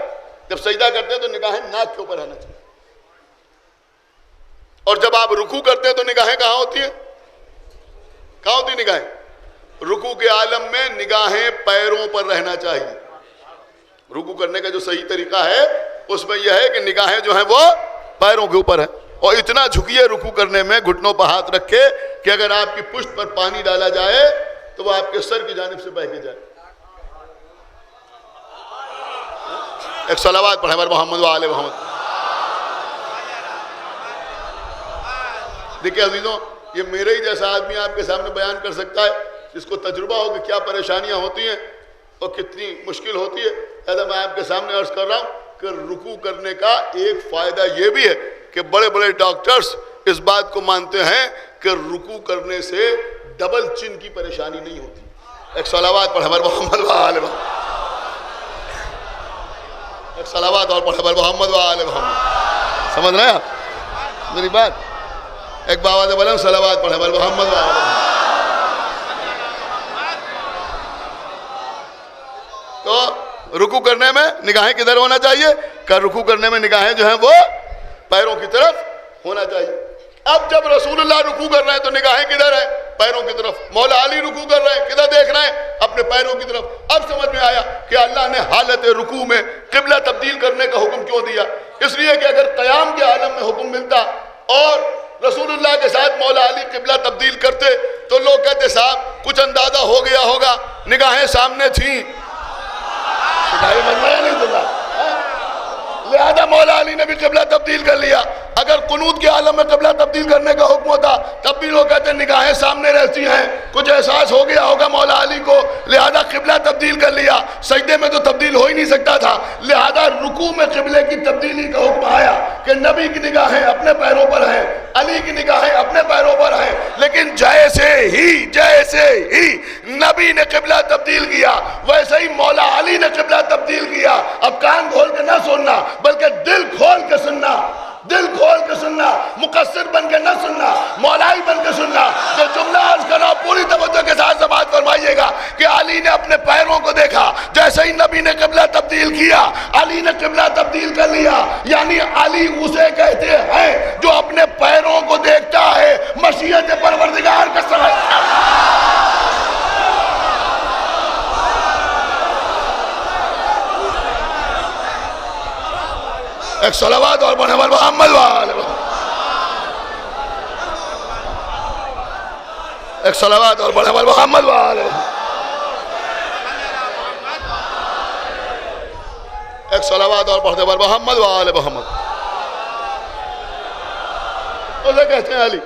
جب سجدہ کرتے ہیں تو نگاہیں ناک کے اوپر رہنا چاہیے، اور جب آپ رکوع کرتے ہیں تو نگاہیں کہاں ہوتی ہیں؟ کہاں ہوتی ہیں نگاہیں؟ رکوع کے عالم میں نگاہیں پیروں پر رہنا چاہیے۔ رکوع کرنے کا جو صحیح طریقہ ہے اس میں یہ ہے کہ نگاہیں جو ہیں وہ پیروں کے اوپر ہیں، اور اتنا جھکیے رکوع کرنے میں گھٹنوں پر ہاتھ رکھے کہ اگر آپ کی پشت پر پانی ڈالا جائے تو وہ آپ کے سر کی جانب سے بہہ کے جائے۔ ایک صلوات پڑھیں بر محمد و آل محمد۔ دیکھیں عزیزوں، یہ میرے ہی جیسا آدمی آپ کے سامنے بیان کر سکتا ہے جس کو تجربہ ہو کہ کیا پریشانیاں ہوتی ہیں اور کتنی مشکل ہوتی ہے۔ لہذا میں آپ کے سامنے عرض کر رہا ہوں کہ رکوع کرنے کا ایک فائدہ یہ بھی ہے کہ بڑے بڑے ڈاکٹرز اس بات کو مانتے ہیں کہ رکوع کرنے سے ڈبل چن کی پریشانی نہیں ہوتی۔ ایک صلوات پڑھیں بر محمد و آل محمد۔ ایک صلوات اور پڑھیں بر محمد و آل محمد۔ سمجھ رہے ہیں آپ میری بات؟ ایک باواز بلند صلوات پڑھیں بر محمد و آل محمد۔ تو رکوع کرنے میں نگاہیں کدھر ہونا چاہیے؟ کہ رکوع کرنے میں نگاہیں جو ہیں وہ پیروں کی طرف ہونا چاہیے۔ اب جب رسول اللہ رکوع کر رہے ہیں تو نگاہیں کدھر ہیں؟ پیروں کی طرف۔ مولا علی رکوع کر رہے ہیں، کدھر دیکھ رہے ہیں؟ اپنے پیروں کی طرف۔ اب سمجھ میں آیا کہ اللہ نے حالت رکوع میں قبلہ تبدیل کرنے کا حکم کیوں دیا۔ اس لیے کہ اگر قیام کے عالم میں حکم ملتا اور رسول اللہ کے ساتھ مولا علی قبلہ تبدیل کرتے تو لوگ کہتے صاحب کچھ اندازہ ہو گیا ہوگا، نگاہیں سامنے تھیں، لہذا مولا علی نے بھی قبلہ تبدیل کر لیا۔ اگر قنوت کے عالم میں قبلہ تبدیل کرنے کا حکم ہوتا تب بھی لوگ کہتے ہیں نگاہیں سامنے رہتی ہیں، کچھ احساس ہو گیا ہوگا مولا علی کو، لہذا قبلہ تبدیل کر لیا۔ سجدے میں تو تبدیل ہو ہی نہیں سکتا تھا، لہذا رکوع میں قبلے کی تبدیلی کا حکم آیا کہ نبی کی نگاہیں اپنے پیروں پر ہیں، علی کی نگاہیں اپنے پیروں پر ہیں۔ لیکن جیسے ہی نبی نے قبلہ تبدیل کیا ویسے ہی مولا علی نے قبلہ تبدیل کیا۔ اب کان کھول کے نہ سننا بلکہ دل کھول کے سننا، دل کھول کے سننا، مقصر بن کے نہ سننا، مولائی بن کے سننا۔ جو جملہ عرض کرنا پوری توجہ کے ساتھ سماعت فرمائیے گا کہ علی نے اپنے پیروں کو دیکھا، جیسے ہی نبی نے قبلہ تبدیل کیا علی نے قبلہ تبدیل کر لیا۔ یعنی علی اسے کہتے ہیں جو اپنے پیروں کو دیکھتا ہے، مشیت پروردگار کا سمجھتا ہے۔ ایک صلوات اور پڑھیں بر محمد و آل محمد۔ ایک صلوات اور پڑھیں بر محمد و آل محمد۔ ایک صلوات اور پڑھیں بر محمد و آل محمد۔ اسے کہتے ہیں علی،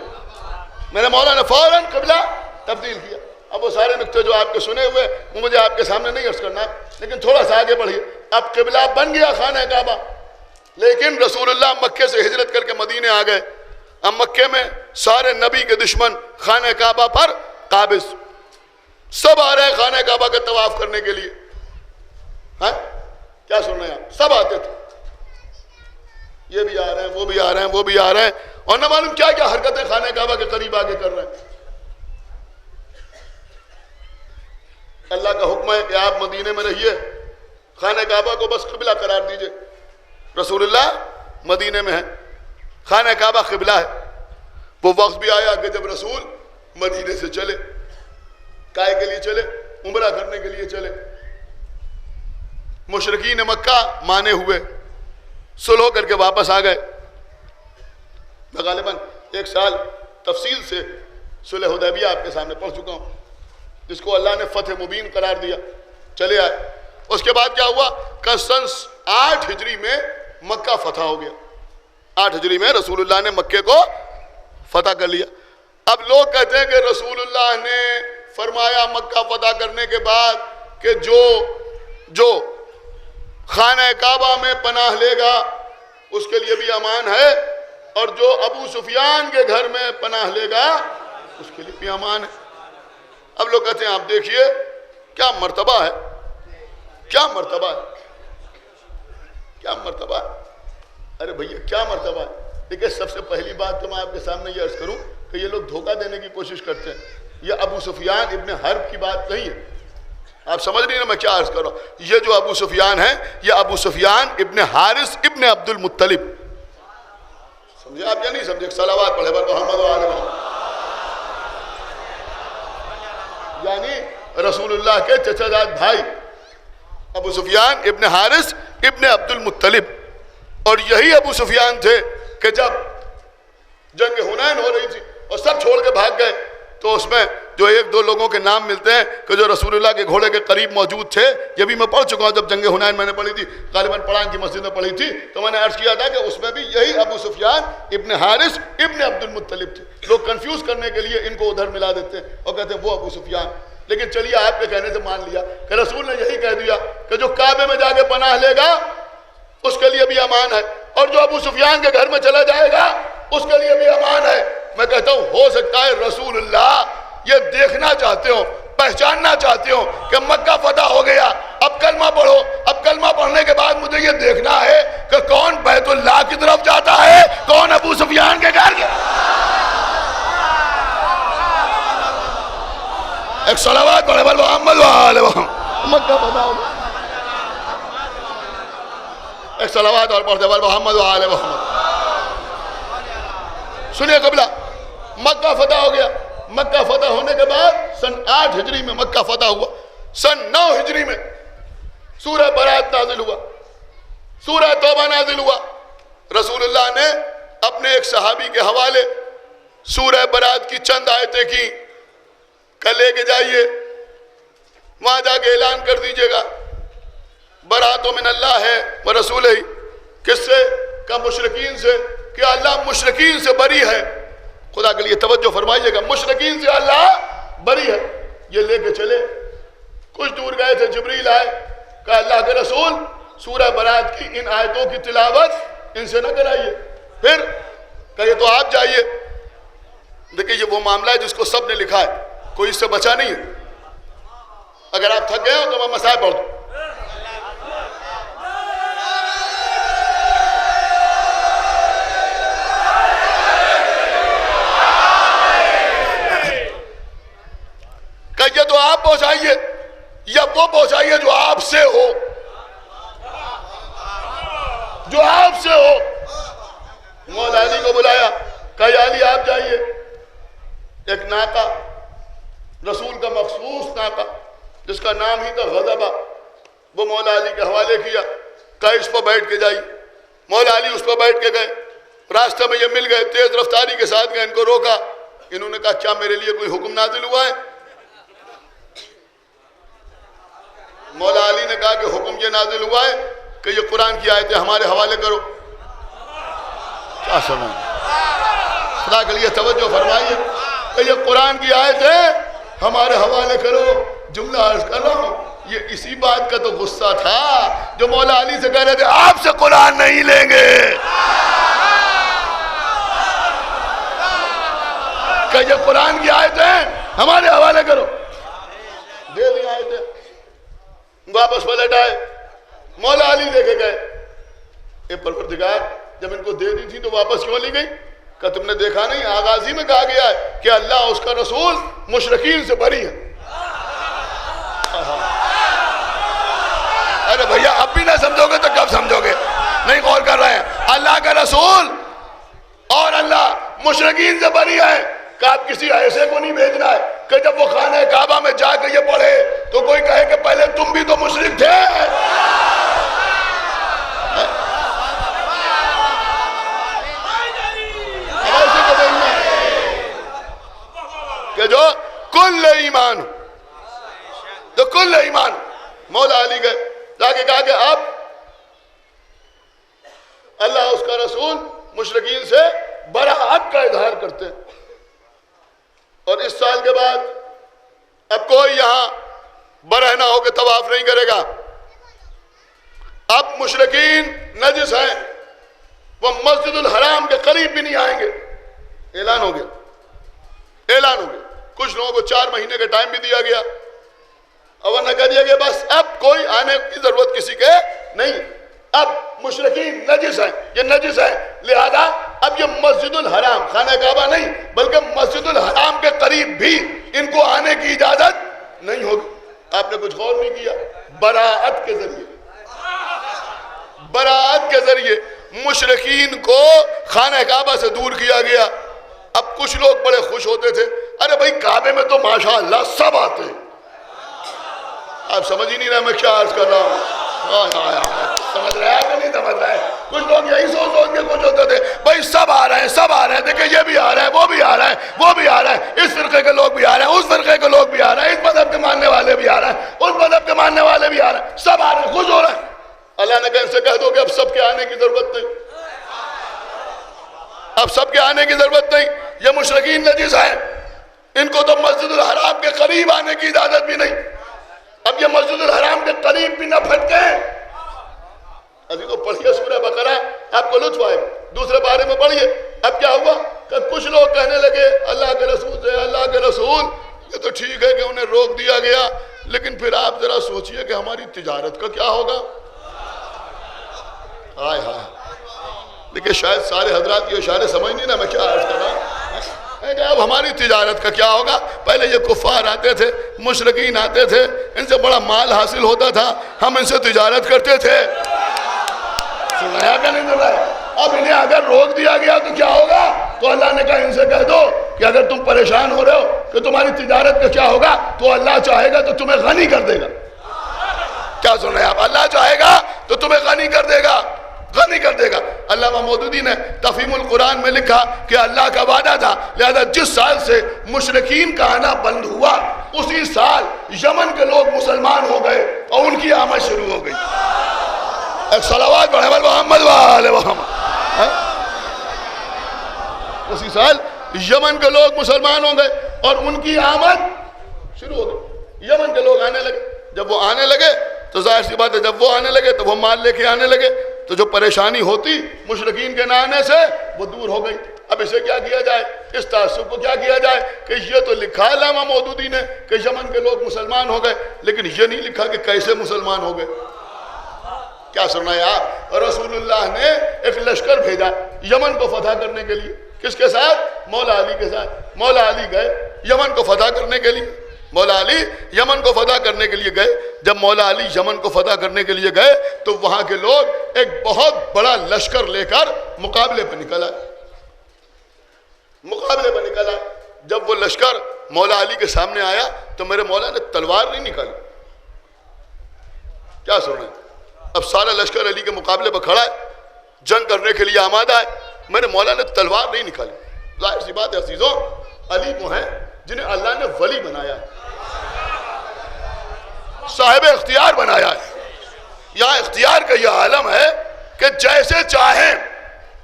میرے مولا نے فوراً قبلہ تبدیل کیا۔ اب وہ سارے نکتے جو آپ کے سنے ہوئے وہ مجھے آپ کے سامنے نہیں عرض کرنا ہے، لیکن تھوڑا سا آگے بڑھیے۔ اب قبلہ بن گیا خانہ کعبہ، لیکن رسول اللہ مکے سے ہجرت کر کے مدینے آ گئے۔ اب مکے میں سارے نبی کے دشمن خانہ کعبہ پر قابض، سب آ رہے ہیں خانہ کعبہ کا طواف کرنے کے لیے۔ ہاں کیا سن رہے ہیں آپ؟ سب آتے تھے، یہ بھی آ رہے ہیں، وہ بھی آ رہے ہیں، وہ بھی آ رہے ہیں، اور نہ معلوم کیا کیا حرکتیں خانہ کعبہ کے قریب آگے کر رہے ہیں۔ اللہ کا حکم ہے کہ آپ مدینے میں رہیے، خانہ کعبہ کو بس قبلہ قرار دیجئے۔ رسول اللہ مدینے میں ہے، خانہ کعبہ قبلہ ہے۔ وہ وقت بھی آیا کہ جب رسول مدینے سے چلے، کائے کے لیے چلے؟ عمرہ کرنے کے لیے چلے. مشرکین مکہ مانے ہوئے, صلح کر کے واپس آ گئے. میں غالباً 1 سال تفصیل سے صلح حدیبیہ آپ کے سامنے پڑھ چکا ہوں, جس کو اللہ نے فتح مبین قرار دیا. چلے آئے. اس کے بعد کیا ہوا کہ سن 8 ہجری میں مکہ فتح ہو گیا. 8 ہجری میں رسول اللہ نے مکے کو فتح کر لیا. اب لوگ کہتے ہیں کہ رسول اللہ نے فرمایا مکہ فتح کرنے کے بعد کہ جو خانہ کعبہ میں پناہ لے گا اس کے لیے بھی امان ہے, اور جو ابو سفیان کے گھر میں پناہ لے گا اس کے لیے بھی امان ہے. اب لوگ کہتے ہیں آپ دیکھیے کیا مرتبہ ہے, کیا مرتبہ ہے, کیا مرتبہ ہے. ارے بھیا کیا مرتبہ ہے. دیکھیں سب سے پہلی بات تو میں آپ کے سامنے یہ عرض کروں کہ یہ لوگ دھوکہ دینے کی کوشش کرتے ہیں. یہ ابو سفیان ابن حرب کی بات نہیں ہے. آپ سمجھ رہی ہیں نا میں کیا عرض کر رہا ہوں. یہ جو ابو سفیان ہے یہ ابو سفیان ابن حارث ابن عبد المطلب. سمجھے آپ یا نہیں سمجھے؟ صلوات پڑھے بر محمد و آل محمد. یعنی رسول اللہ کے چچا زاد بھائی ابو سفیان ابن حارث ابن عبد المطلب. اور یہی ابو سفیان تھے کہ جب جنگ حنین ہو رہی تھی اور سب چھوڑ کے بھاگ گئے تو اس میں جو 1-2 لوگوں کے نام ملتے ہیں کہ جو رسول اللہ کے گھوڑے کے قریب موجود تھے. یہ بھی میں پڑھ چکا ہوں, جب جنگ حنین میں نے پڑھی تھی, غالباً پڑھان کی مسجد میں پڑھی تھی, تو میں نے عرض کیا تھا کہ اس میں بھی یہی ابو سفیان ابن حارث ابن عبد المطلب تھے. لوگ کنفیوز کرنے کے لیے ان کو ادھر ملا دیتے ہیں اور کہتے ہیں وہ ابو سفیان. لیکن چلیے آپ کے کہنے سے مان لیا کہ رسول نے یہی کہہ دیا کہ جو کعبے میں جا کے پناہ لے گا اس کے لیے بھی امان ہے, اور جو ابو سفیان کے گھر میں چلا جائے گا اس کے لیے بھی امان ہے. میں کہتا ہوں ہو سکتا ہے رسول اللہ یہ دیکھنا چاہتے ہو, پہچاننا چاہتے ہو کہ مکہ فتح ہو گیا, اب کلمہ پڑھو. اب کلمہ پڑھنے کے بعد مجھے یہ دیکھنا ہے کہ کون بیت اللہ کی طرف جاتا ہے, کون ابو سفیان کے گھر گیا. ایک صلوات پڑھے بر محمد و آل محمد. مکہ فتح ہو گیا. ایک صلوات اور پڑھتے بر محمد و آل محمد. سنیے قبلہ, مکہ فتح ہو گیا. مکہ فتح ہونے کے بعد سن 8 ہجری میں مکہ فتح ہوا. سن 9 ہجری میں سورہ برات نازل ہوا, سورہ توبہ نازل ہوا. رسول اللہ نے اپنے ایک صحابی کے حوالے سورہ برات کی چند آیتیں کی کہ لے کے جائیے, وہاں جا کے اعلان کر دیجئے گا برات من اللہ ہے و رسول ہی. کس سے؟ کہ مشرکین سے, کہ اللہ مشرکین سے بری ہے. خدا کے لیے توجہ فرمائیے گا, مشرکین سے اللہ بری ہے. یہ لے کے چلے. کچھ دور گئے تھے, جبریل آئے کہ اللہ کے رسول سورہ برات کی ان آیتوں کی تلاوت ان سے نہ کرائیے. پھر کہ یہ تو آپ جائیے. دیکھیں یہ وہ معاملہ ہے جس کو سب نے لکھا ہے, کوئی اس سے بچا نہیں ہے. اگر آپ تھک گئے ہو تو میں مسائل پڑھ دوں. کہ یہ تو آپ پہنچائیے یا وہ پہنچائیے جو آپ سے ہو, جو آپ سے ہو. مولا علی کو بلایا کہ یا علی آپ جائیے. ایک ناکہ رسول کا مخصوص ناکہ جس کا نام ہی تھا غضبہ, وہ مولا علی کے حوالے کیا کہ اس پر بیٹھ کے جائیے. مولا علی اس پر بیٹھ کے گئے. راستے میں یہ مل گئے, تیز رفتاری کے ساتھ گئے, ان کو روکا. انہوں نے کہا کیا میرے لیے کوئی حکم نازل ہوا ہے؟ مولا علی نے کہا کہ حکم یہ نازل ہوا ہے کہ یہ قرآن کی آیتیں ہمارے حوالے کرو. کیا سمجھ؟ خدا کے لیے توجہ فرمائیے کہ یہ قرآن کی آیتیں ہمارے حوالے کرو. جملہ عرض کر رہا ہوں, یہ اسی بات کا تو غصہ تھا جو مولا علی سے کہہ رہے تھے آپ سے قرآن نہیں لیں گے, کہ یہ قرآن کی آیتیں ہمارے حوالے کرو. دے دی آیتیں, واپس پلٹ آئے. مولا علی لے کے گئے. اے پروردگار, جب ان کو دے دی تھی تو واپس کیوں لی گئی؟ کہ تم نے دیکھا نہیں آغازی میں کہا گیا ہے کہ اللہ اس کا رسول مشرکین سے بری ہے. ارے بھیا اب بھی نہ سمجھو گے تو کب سمجھو گے؟ نہیں غور کر رہے ہیں. اللہ کا رسول اور اللہ مشرکین سے بری ہے کہ آپ کسی ایسے کو نہیں بھیجنا ہے کہ جب وہ خانہ کعبہ میں جا کے یہ پڑھے تو کوئی کہے کہ پہلے تم بھی تو مشرک تھے. کہ جو کل ایمان، تو کل ایمان. مولا علی گئے جا کے کہا کہ اب اللہ اس کا رسول مشرکین سے براءت کا اظہار کرتے ہیں، اور اس سال کے بعد اب کوئی یہاں برہ نہ ہو کے طواف نہیں کرے گا. اب مشرکین نجس ہیں، وہ مسجد الحرام کے قریب بھی نہیں آئیں گے. اعلان ہو گیا، اعلان ہو گیا. کچھ لوگوں کو 4 مہینے کا ٹائم بھی دیا گیا، اور ورنہ کہہ دیا گیا بس اب کوئی آنے کی ضرورت کسی کے نہیں. اب مشرکین نجس ہیں، یہ نجس ہے، لہذا اب یہ مسجد الحرام، خانہ کعبہ نہیں بلکہ مسجد الحرام کے قریب بھی ان کو آنے کی اجازت نہیں ہوگی. آپ نے کچھ غور نہیں کیا؟ براءت کے ذریعے، براءت کے ذریعے مشرکین کو خانہ کعبہ سے دور کیا گیا. اب کچھ لوگ بڑے خوش ہوتے تھے، ارے بھائی کعبے میں تو ماشاءاللہ سب آتے ہیں. آپ سمجھ ہی نہیں رہے میں کیا عرض کر رہا ہوں. سمجھ رہے ہیں کہ نہیں سمجھ رہے؟ کچھ لوگ یہی سوچ کے خوش ہوتے تھے، بھائی سب آ رہے ہیں، سب آ رہے ہیں، دیکھیں یہ بھی آ رہا ہے، وہ بھی آ رہا ہے، وہ بھی آ رہا ہے، اس فرقے کے لوگ بھی آ رہے ہیں، اس فرقے کے لوگ بھی آ رہے ہیں، اس مذہب کے ماننے والے بھی آ رہے ہیں، اس مذہب کے ماننے والے بھی آ رہے ہیں، سب آ رہے ہیں، خوش ہو رہے ہیں. اللہ نے کہا ان سے کہہ دو کہ اب سب کے آنے کی ضرورت نہیں، اب سب کے آنے کی ضرورت نہیں. یہ مشرکین نجس ہیں، ان کو تو مسجد الحرام کے قریب آنے کی اجازت بھی نہیں. اب یہ مسجد الحرام کے قریب بھی نہ پھٹکیں. ابھی تو پڑھیے سورہ بقرہ، آپ کو لطف آئے. دوسرے بارے میں پڑھیے. اب کیا ہوا کہ کچھ لوگ کہنے لگے اللہ کے رسول سے، اللہ کے رسول یہ تو ٹھیک ہے کہ انہیں روک دیا گیا، لیکن پھر آپ ذرا سوچئے کہ ہماری تجارت کا کیا ہوگا. ہائے ہائے. لیکن شاید سارے حضرات یہ اشارے سمجھ نہیں نا میں کیا عرض کر رہا ہوں. کہ اب ہماری تجارت کا کیا ہوگا. پہلے یہ کفار آتے تھے، مشرکین آتے تھے، ان سے بڑا مال حاصل ہوتا تھا، ہم ان سے تجارت کرتے تھے. سنایا کہ نہیں سنا؟ اب انہیں اگر روک دیا گیا تو کیا ہوگا؟ تو اللہ نے کہا ان سے کہہ دو کہ اگر تم پریشان ہو رہے ہو کہ تمہاری تجارت کا کیا ہوگا، تو اللہ چاہے گا تو تمہیں غنی کر دے گا. کیا سن رہے ہیں آپ؟ اللہ چاہے گا تو تمہیں غنی کر دے گا، غنی کر دے گا. علامہ مودودی نے تفہیم القرآن میں لکھا کہ اللہ کا وعدہ تھا، لہذا جس سال سے مشرکین کا آنا بند ہوا اسی سال یمن کے لوگ مسلمان ہو گئے اور ان کی آمد شروع ہو گئی. ایک صلوات پڑھے محمد وآل محمد. اسی سال یمن کے لوگ مسلمان ہو گئے اور ان کی آمد شروع ہو گئی. یمن کے لوگ آنے لگے. جب وہ آنے لگے تو ظاہر سی بات ہے جب وہ آنے لگے تو وہ مال لے کے آنے لگے، تو جو پریشانی ہوتی مشرکین کے نہ آنے سے وہ دور ہو گئی. اب اسے کیا کیا جائے؟ اس تعصب کو کیا کیا جائے کہ یہ تو لکھا علامہ مودودی نے کہ یمن کے لوگ مسلمان ہو گئے، لیکن یہ نہیں لکھا کہ کیسے مسلمان ہو گئے. کیا سننا ہے آپ؟ رسول اللہ نے ایک لشکر بھیجا یمن کو فتح کرنے کے لیے. کس کے ساتھ؟ مولا علی کے ساتھ. مولا علی گئے یمن کو فتح کرنے کے لیے. مولا علی یمن کو فتح کرنے کے لیے گئے. جب مولا علی یمن کو فتح کرنے کے لیے گئے تو وہاں کے لوگ ایک بہت بڑا لشکر لے کر مقابلے پہ نکل آئے. مقابلے پہ نکل آئے. جب وہ لشکر مولا علی کے سامنے آیا تو میرے مولا نے تلوار نہیں نکالی. کیا سن رہے ہیں؟ اب سارا لشکر علی کے مقابلے پہ کھڑا ہے، جنگ کرنے کے لیے آمادہ ہے، میرے مولا نے تلوار نہیں نکالی. ظاہر سی بات ہے عزیزوں، علی وہ ہیں جنہیں اللہ نے ولی بنایا ہے، صاحب اختیار بنایا ہے. یہاں اختیار کا یہ عالم ہے کہ جیسے چاہیں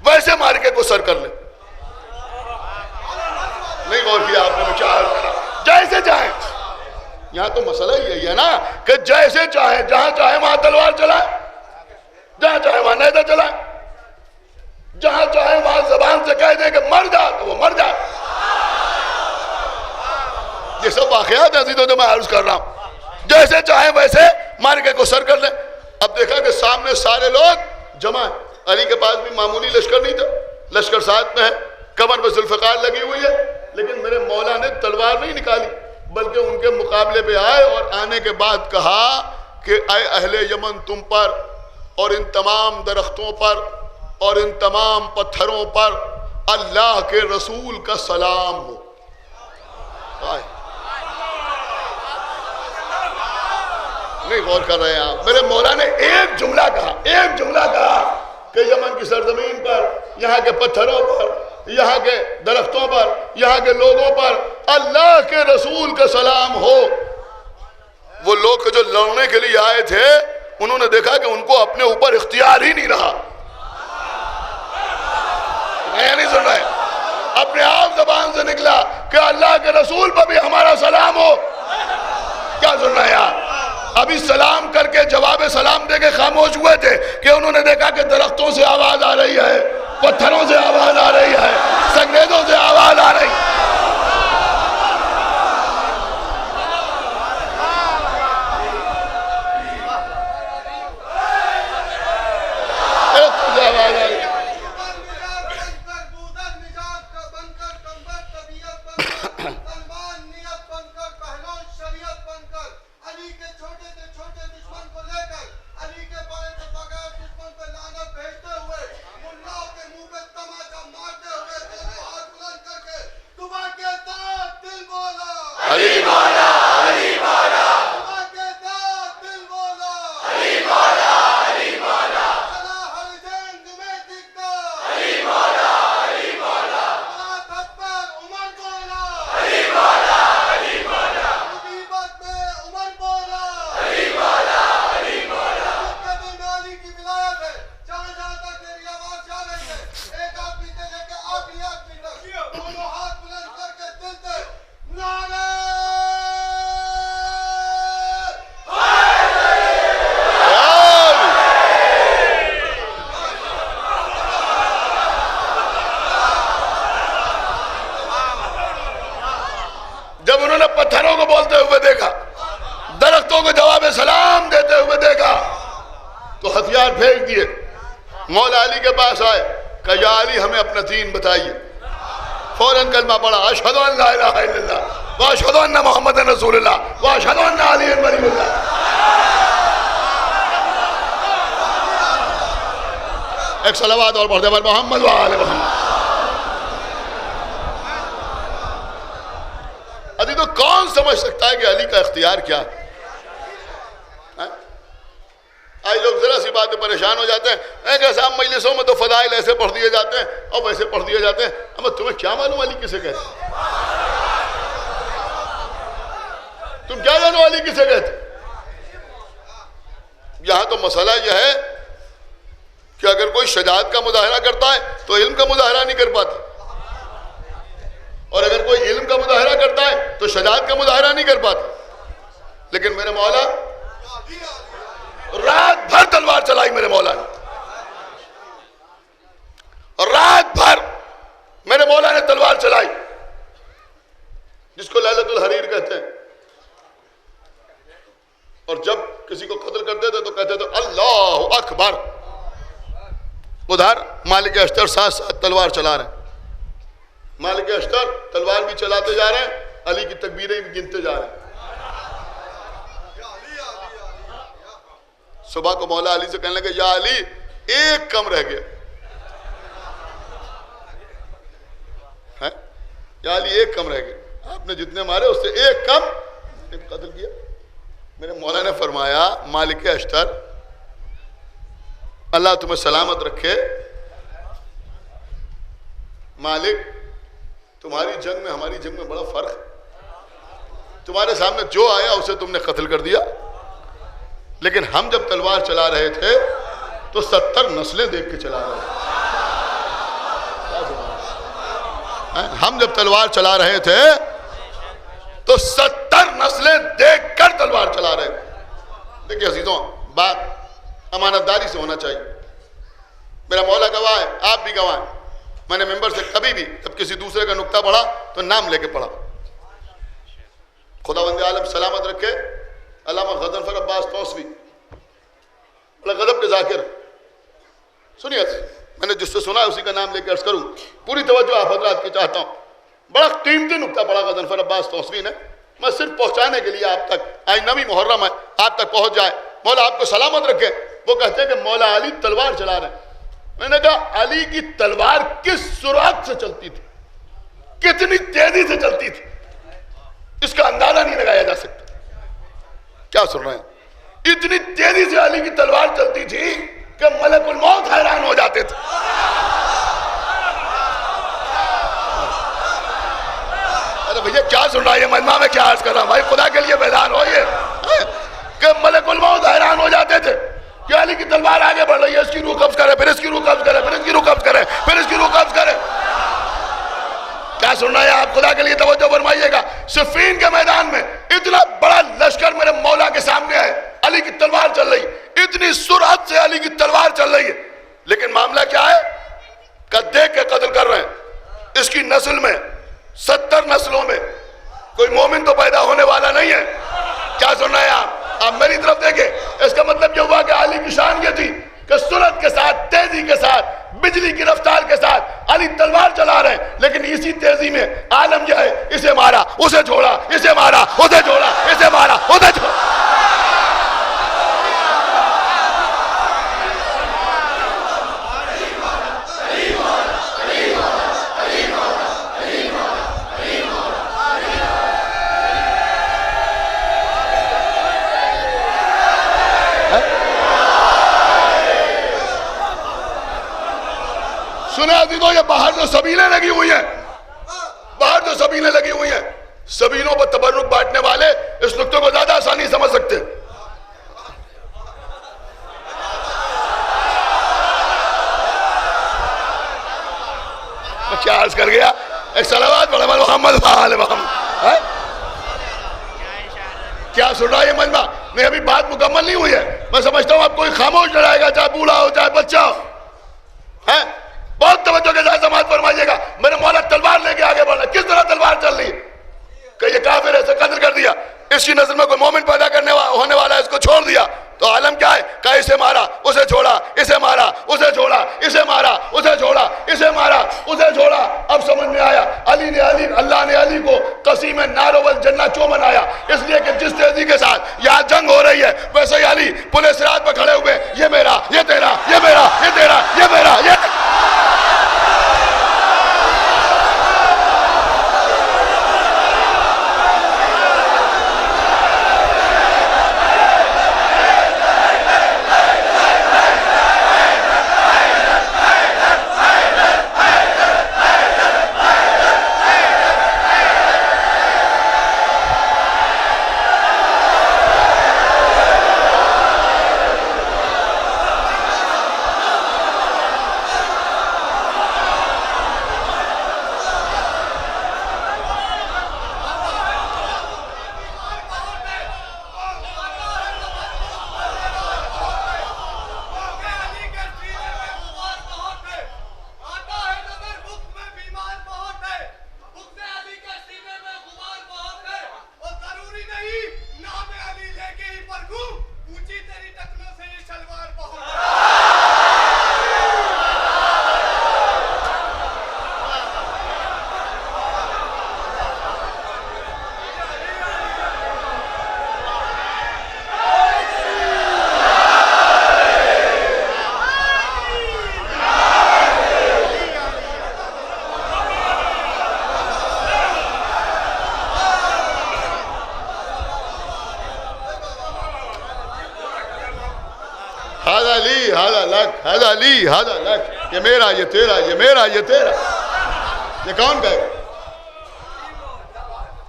ویسے مارکے کو سر کر لیں. نہیں غور کیا آپ نے؟ جیسے چاہیں. یہاں تو مسئلہ یہی ہے نا کہ جیسے چاہیں، جہاں چاہیں وہاں تلوار چلائیں، جہاں چاہیں وہاں نیزہ چلائیں، جہاں چاہیں وہاں زبان سے کہہ دیں کہ مر جا تو وہ مر جائے. یہ سب واقعات ہیں جو میں عرض کر رہا ہوں. جیسے چاہیں ویسے مارکے کو سر کر لیں. اب دیکھا کہ سامنے سارے لوگ جمع ہیں. علی کے پاس بھی معمولی لشکر نہیں تھا، لشکر ساتھ میں ہے، کمر میں ذوالفقار لگی ہوئی ہے، لیکن میرے مولا نے تلوار نہیں نکالی بلکہ ان کے مقابلے پہ آئے اور آنے کے بعد کہا کہ اے اہل یمن، تم پر اور ان تمام درختوں پر اور ان تمام پتھروں پر اللہ کے رسول کا سلام ہو. نہیں غور کر رہے ہیں آپ. میرے مولا نے ایک جملہ کہا کہ یمن کی سرزمین پر، یہاں کے پتھروں پر، یہاں کے درختوں پر، یہاں کے لوگوں پر اللہ کے رسول کا سلام ہو. وہ لوگ جو لڑنے کے لیے آئے تھے انہوں نے دیکھا کہ ان کو اپنے اوپر اختیار ہی نہیں رہا. میں نہیں سن رہے، اپنے آپ زبان سے نکلا کہ اللہ کے رسول پر بھی ہمارا سلام ہو. کیا سن رہے ہیں آپ؟ ابھی سلام کر کے جواب سلام دے کے خاموش ہوئے تھے کہ انہوں نے دیکھا کہ درختوں سے آواز آ رہی ہے، پتھروں سے آواز آ رہی ہے، سنگریزوں سے آواز آ رہی ہے. مولا علی کے پاس آئے کہ یا علی ہمیں اپنا دین بتائیے. فوراً کلمہ پڑھا، اشہدو ان لا الہ الا اللہ واشہدو ان محمد رسول اللہ واشہدو ان علی ولی اللہ. ایک صلوات اور پڑھتے پر محمد و آل محمد. ابھی تو کون سمجھ سکتا ہے کہ علی کا اختیار کیا ہے؟ آج لوگ ذرا سی باتیں پریشان ہو جاتے ہیں کہ صاحب مجلسوں میں تو فضائل ایسے پڑھ دیے جاتے ہیں اور ویسے پڑھ دیے جاتے ہیں. اما تمہیں کیا معلوم علی کسے کہتے؟ تم کیا جانو علی کسے کہتے؟ یہاں تو مسئلہ یہ ہے کہ اگر کوئی شجاعت کا مظاہرہ کرتا ہے تو علم کا مظاہرہ نہیں کر پاتا، اور اگر کوئی علم کا مظاہرہ کرتا ہے تو شجاعت کا مظاہرہ نہیں کر پاتا. لیکن میرے مولا رات بھر تلوار چلائی. میرے مولا نے رات بھر میرے مولا نے تلوار چلائی، جس کو لیلۃ الحریر کہتے ہیں. اور جب کسی کو قتل کرتے تھے تو کہتے تھے اللہ اکبر. ادھر مالک اشتر ساتھ ساتھ تلوار چلا رہے ہیں. مالک اشتر تلوار بھی چلاتے جا رہے ہیں، علی کی تکبیریں بھی گنتے جا رہے ہیں. صبح کو مولا علی سے کہنے لگے یا علی ایک کم رہ گیا. یا علی ایک کم رہ گیا، آپ نے جتنے مارے اس سے ایک کم قتل کیا. میرے مولا نے فرمایا مالک اشتر اللہ تمہیں سلامت رکھے. مالک تمہاری جنگ میں ہماری جنگ میں بڑا فرق ہے. تمہارے سامنے جو آیا اسے تم نے قتل کر دیا، لیکن ہم جب تلوار چلا رہے تھے تو 70 نسلیں دیکھ کے چلا رہے تھے. ہم جب تلوار چلا رہے تھے تو 70 نسلیں دیکھ کر تلوار چلا رہے تھے. دیکھیے عزیزوں، بات امانت داری سے ہونا چاہیے. میرا مولا گواہ ہے، آپ بھی گواہ ہیں. میں نے ممبر سے کبھی بھی جب کسی دوسرے کا نکتہ پڑھا تو نام لے کے پڑھا. خداوند عالم سلامت رکھے علامہ غضنفر عباس توسوی، بڑا غضب کے ذاکر. سنیے، میں نے جس سے سنا ہے اسی کا نام لے کے عرض کروں. پوری توجہ آپ حضرات کی چاہتا ہوں. بڑا قیمتی نکتہ پڑھا غضنفر عباس توسوی نے. میں صرف پہنچانے کے لیے آپ تک، آج نویں محرم ہے، آپ تک پہنچ جائے. مولا آپ کو سلامت رکھے. وہ کہتے ہیں کہ مولا علی تلوار چلا رہے ہیں. میں نے کہا علی کی تلوار کس سرعت سے چلتی تھی، کتنی تیزی سے چلتی تھی، اس کا اندازہ نہیں لگایا جا سکتا. کیا سن رہے ہیں؟ اتنی تیزی سے علی کی تلوار چلتی تھی کہ ملک الموت حیران ہو جاتے تھے. ارے بھیا کیا سن رہا ہے یہ مجمع میں؟ کیا عرض کر رہا ہوں بھائی، خدا کے لیے بیدار ہوئیے. کہ ملک الموت حیران ہو جاتے تھے کہ علی کی تلوار آگے بڑھ رہی ہے، اس کی روح قبض کرے، پھر اس کی روح قبض کرے، پھر اس کی روح قبض کرے، پھر اس کی روح قبض کرے. کیا سن رہے ہیں آپ؟ خدا کے لیے توجہ فرمائیے گا. صفین کے میدان میں اتنا بڑا لشکر میرے مولا کے سامنے ہے، علی کی تلوار چل رہی، اتنی سرعت سے علی کی تلوار چل رہی ہے. لیکن معاملہ کیا ہے؟ کہ دیکھ کے قتل کر رہے ہیں. اس کی نسل میں 70 نسلوں میں کوئی مومن تو پیدا ہونے والا نہیں ہے. کیا سن رہے ہیں آپ؟ آپ میری طرف دیکھیں. اس کا مطلب یہ ہوا کہ علی کی شان یہ تھی کہ سرعت کے ساتھ، تیزی کے ساتھ، بجلی کی رفتار کے ساتھ علی تلوار چلا رہے ہیں. لیکن اسی تیزی میں عالم یہ ہے، اسے مارا، اسے چھوڑا، اسے مارا، اسے چھوڑا، اسے مارا، اسے چھوڑا. سنا عزیزوں، یہ باہر جو سبیلیں لگی ہوئی ہیں، باہر جو سبیلیں لگی ہوئی ہیں، سبیلوں پر تبرک بانٹنے والے اس نقطے کو زیادہ آسانی سمجھ سکتے ہیں. میں کیا عرض کر گیا؟ ایک صلوات پڑھے محمد آل محمد. کیا سن رہا ہے یہ مجمع؟ نہیں، ابھی بات مکمل نہیں ہوئی ہے. میں سمجھتا ہوں اب کوئی خاموش نہ رہے گا، چاہے بوڑھا ہو چاہے بچہ ہو. بہت توجہ کے ساتھ سماعت فرمائیے گا. میرے مولا تلوار لے کے آگے بڑھ رہا ہے. کس طرح تلوار چل رہی ہے کہ یہ کافر ایسے قتل کر دیا، اس کی نسل میں کوئی مومن پیدا ہونے والا ہے، اس کو چھوڑ دیا. تو عالم کیا ہے کہ اسے مارا، اسے چھوڑا، اسے مارا، اسے چھوڑا، اسے مارا، اسے چھوڑا، اسے مارا، اسے چھوڑا. اب سمجھ میں آیا اللہ نے علی کو قسیم نار والجنہ کیوں بنایا؟ اس لیے کہ جس تیزی کے ساتھ یہاں جنگ ہو رہی ہے، ویسے ہی علی پل صراط پہ کھڑے ہوئے، یہ میرا، یہ تیرا، یہ میرا، یہ تیرا، یہ میرا، یہ ہذا علی ہذا لک، یہ میرا، یہ تیرا، یہ میرا، یہ تیرا. یہ کون کہے گا؟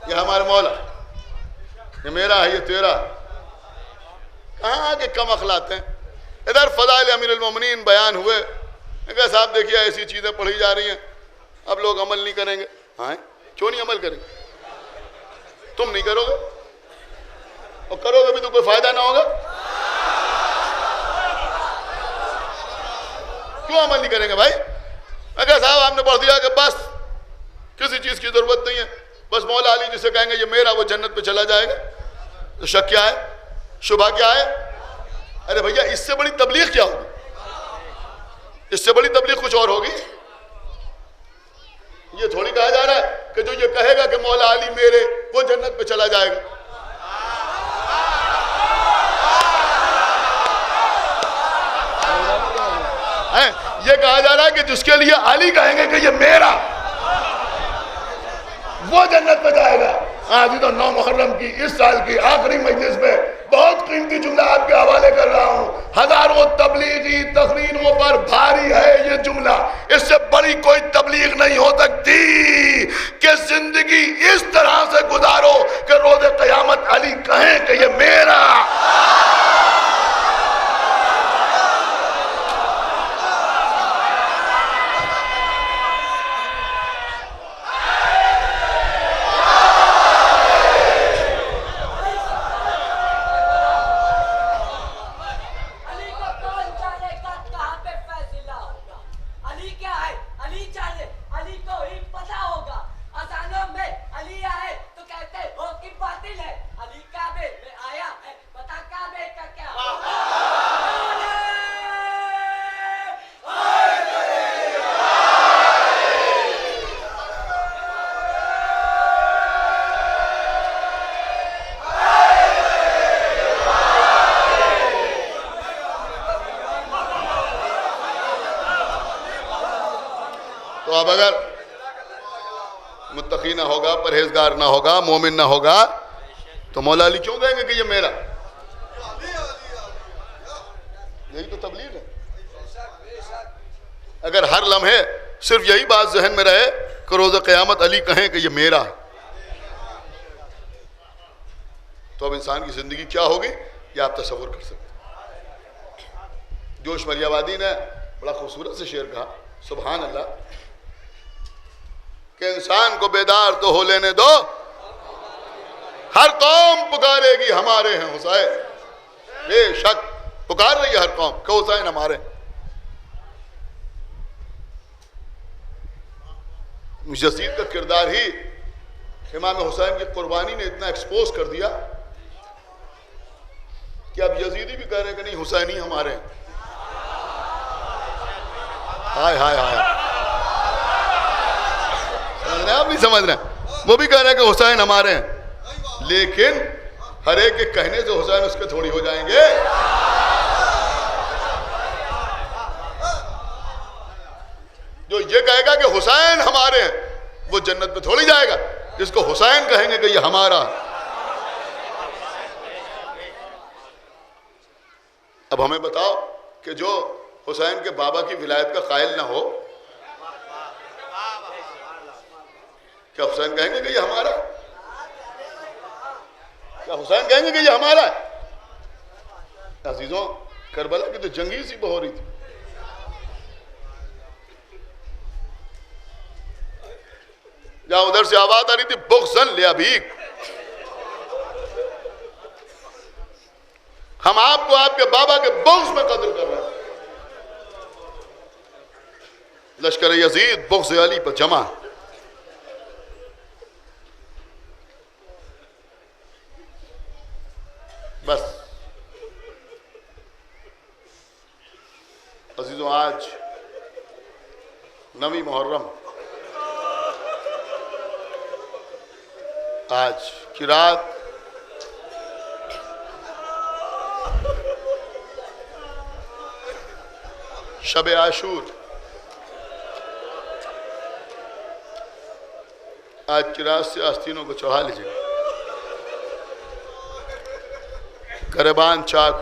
یہ ہمارے مولا، یہ میرا ہے، یہ تیرا. کہاں کے کم اخلاق ہیں. ادھر فضائل امیر المومنین بیان ہوئے، میں کہا صاحب دیکھیے ایسی چیزیں پڑھی جا رہی ہیں، اب لوگ عمل نہیں کریں گے. ہاں کیوں نہیں عمل کریں گے؟ تم نہیں کرو گے اور کرو گے بھی تو کوئی فائدہ نہ ہوگا. کیوں عمل نہیں کریں گے بھائی؟ میں کہا صاحب آپ نے پڑھ دیا کہ بس کسی چیز کی ضرورت نہیں ہے، بس مولا علی جسے کہیں گے یہ میرا، وہ جنت پہ چلا جائے گا. تو شک کیا ہے؟ شبہ کیا ہے؟ ارے بھیا اس سے بڑی تبلیغ کیا ہوگی؟ اس سے بڑی تبلیغ کچھ اور ہوگی. یہ تھوڑی کہا جا رہا ہے کہ جو یہ کہے گا کہ مولا علی میرے، وہ جنت پہ چلا جائے گا. یہ کہا جا رہا ہے کہ جس کے لیے علی کہیں گے کہ یہ میرا، وہ جنت پہ جائے گا. آج تو 9 محرم کی اس سال کی آخری مجلس میں بہت قیمتی جملہ آپ کے حوالے کر رہا ہوں. ہزاروں تبلیغی تقریروں پر بھاری ہے یہ جملہ. اس سے بڑی کوئی تبلیغ نہیں ہو سکتی کہ زندگی اس طرح سے گزارو کہ روز قیامت علی کہیں کہ یہ میرا. اب اگر متقی نہ ہوگا، پرہیزگار نہ ہوگا، مومن نہ ہوگا تو مولا علی کیوں کہیں گے کہ یہ میرا؟ یہی تو تبلیغ ہے. اگر ہر لمحے صرف یہی بات ذہن میں رہے کہ روز قیامت علی کہیں کہ یہ میرا ہے، تو اب انسان کی زندگی کیا ہوگی یہ آپ تصور کر سکتے ہیں. جوش ملیہ آبادی نے بڑا خوبصورت سے شعر کہا، سبحان اللہ، کہ انسان کو بیدار تو ہو لینے دو، ہر قوم پکارے گی ہمارے ہیں حسین. بے شک پکار رہی ہے ہر قوم کہ حسین ہمارے. یزید کا کردار ہی امام حسین کی قربانی نے اتنا ایکسپوز کر دیا کہ اب یزیدی بھی کہہ رہے ہیں کہ نہیں حسینی ہمارے ہیں. ہائے ہائے ہائے، آپ نہیں سمجھ رہے، وہ بھی کہہ رہے ہیں کہ حسین ہمارے ہیں، لیکن ہر ایک کے کہنے سے حسین اس کے تھوڑی ہو جائیں گے. جو یہ کہے گا کہ حسین ہمارے ہیں وہ جنت پہ تھوڑی جائے گا. جس کو حسین کہیں گے کہ یہ ہمارا. اب ہمیں بتاؤ کہ جو حسین کے بابا کی ولایت کا قائل نہ ہو، کیا حسین کہیں گے کہ یہ ہمارا؟ کیا حسین کہیں گے کہ یہ ہمارا ہے؟ عزیزوں، کربلا کی تو جنگی سی بہو رہی تھی. جہاں ادھر سے آواز آ رہی تھی بغضاً لأبیک، ہم آپ کو آپ کے بابا کے بغض میں قتل کر رہے ہیں. لشکر یزید بغض علی پر جمع. بس عزیزوں، آج 9 محرم، آج کی رات شب عاشور، آج کی رات سے آستینوں کو چڑھا لیجئے. گریبان چاک،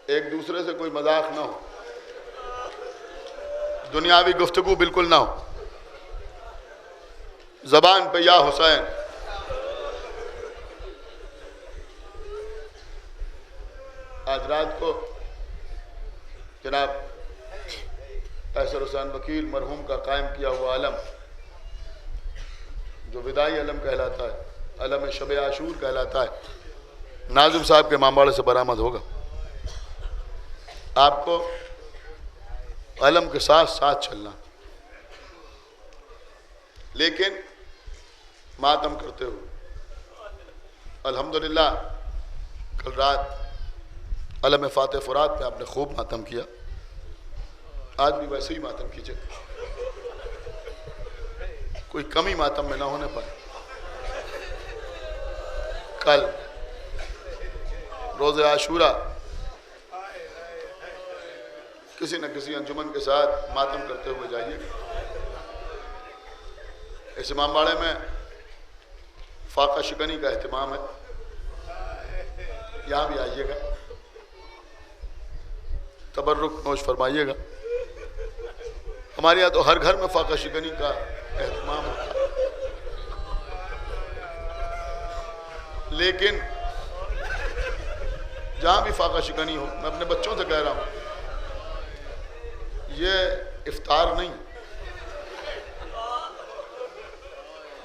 ایک دوسرے سے کوئی مذاق نہ ہو، دنیاوی گفتگو بالکل نہ ہو، زبان پہ یا حسین. آج رات کو جناب قیصر حسین وکیل مرحوم کا قائم کیا ہوا علم، جو وداعی علم کہلاتا ہے، علم شب عاشور کہلاتا ہے، ناظم صاحب کے امام باڑے سے برآمد ہوگا. آپ کو علم کے ساتھ ساتھ چلنا، لیکن ماتم کرتے ہوئے. الحمدللہ کل رات علم فاتح فرات پہ آپ نے خوب ماتم کیا، آج بھی ویسے ہی ماتم کیجئے، کوئی کمی ماتم میں نہ ہونے پائے. کل روز عاشورہ کسی نہ کسی انجمن کے ساتھ ماتم کرتے ہوئے جائیے. اس امام باڑے میں فاقہ شکنی کا اہتمام ہے. یہاں بھی آئیے گا, تبرک نوش فرمائیے گا. ہمارے یہاں تو ہر گھر میں فاقہ شکنی کا اہتمام ہوتا ہے, لیکن جہاں بھی فاقہ شکنی ہو, میں اپنے بچوں سے کہہ رہا ہوں, یہ افطار نہیں,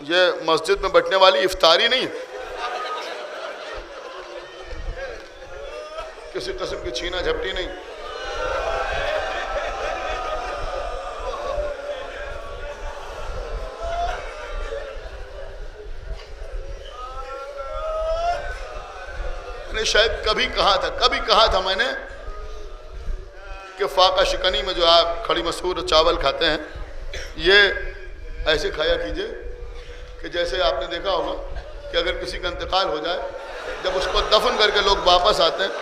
یہ مسجد میں بیٹھنے والی افطاری نہیں ہے, کسی قسم کی چھینا جھپٹی نہیں. میں نے شاید کبھی کہا تھا میں نے کہ فاقہ شکنی میں جو آپ کھڑی مسور چاول کھاتے ہیں, یہ ایسے کھایا کیجئے کہ جیسے آپ نے دیکھا ہوگا کہ اگر کسی کا انتقال ہو جائے, جب اس کو دفن کر کے لوگ واپس آتے ہیں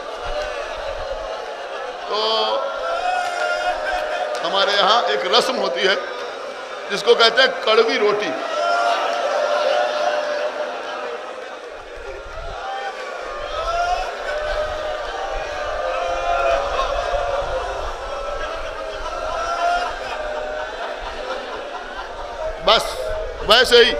تو ہمارے یہاں ایک رسم ہوتی ہے جس کو کہتے ہیں کڑوی روٹی. بس ویسے ہی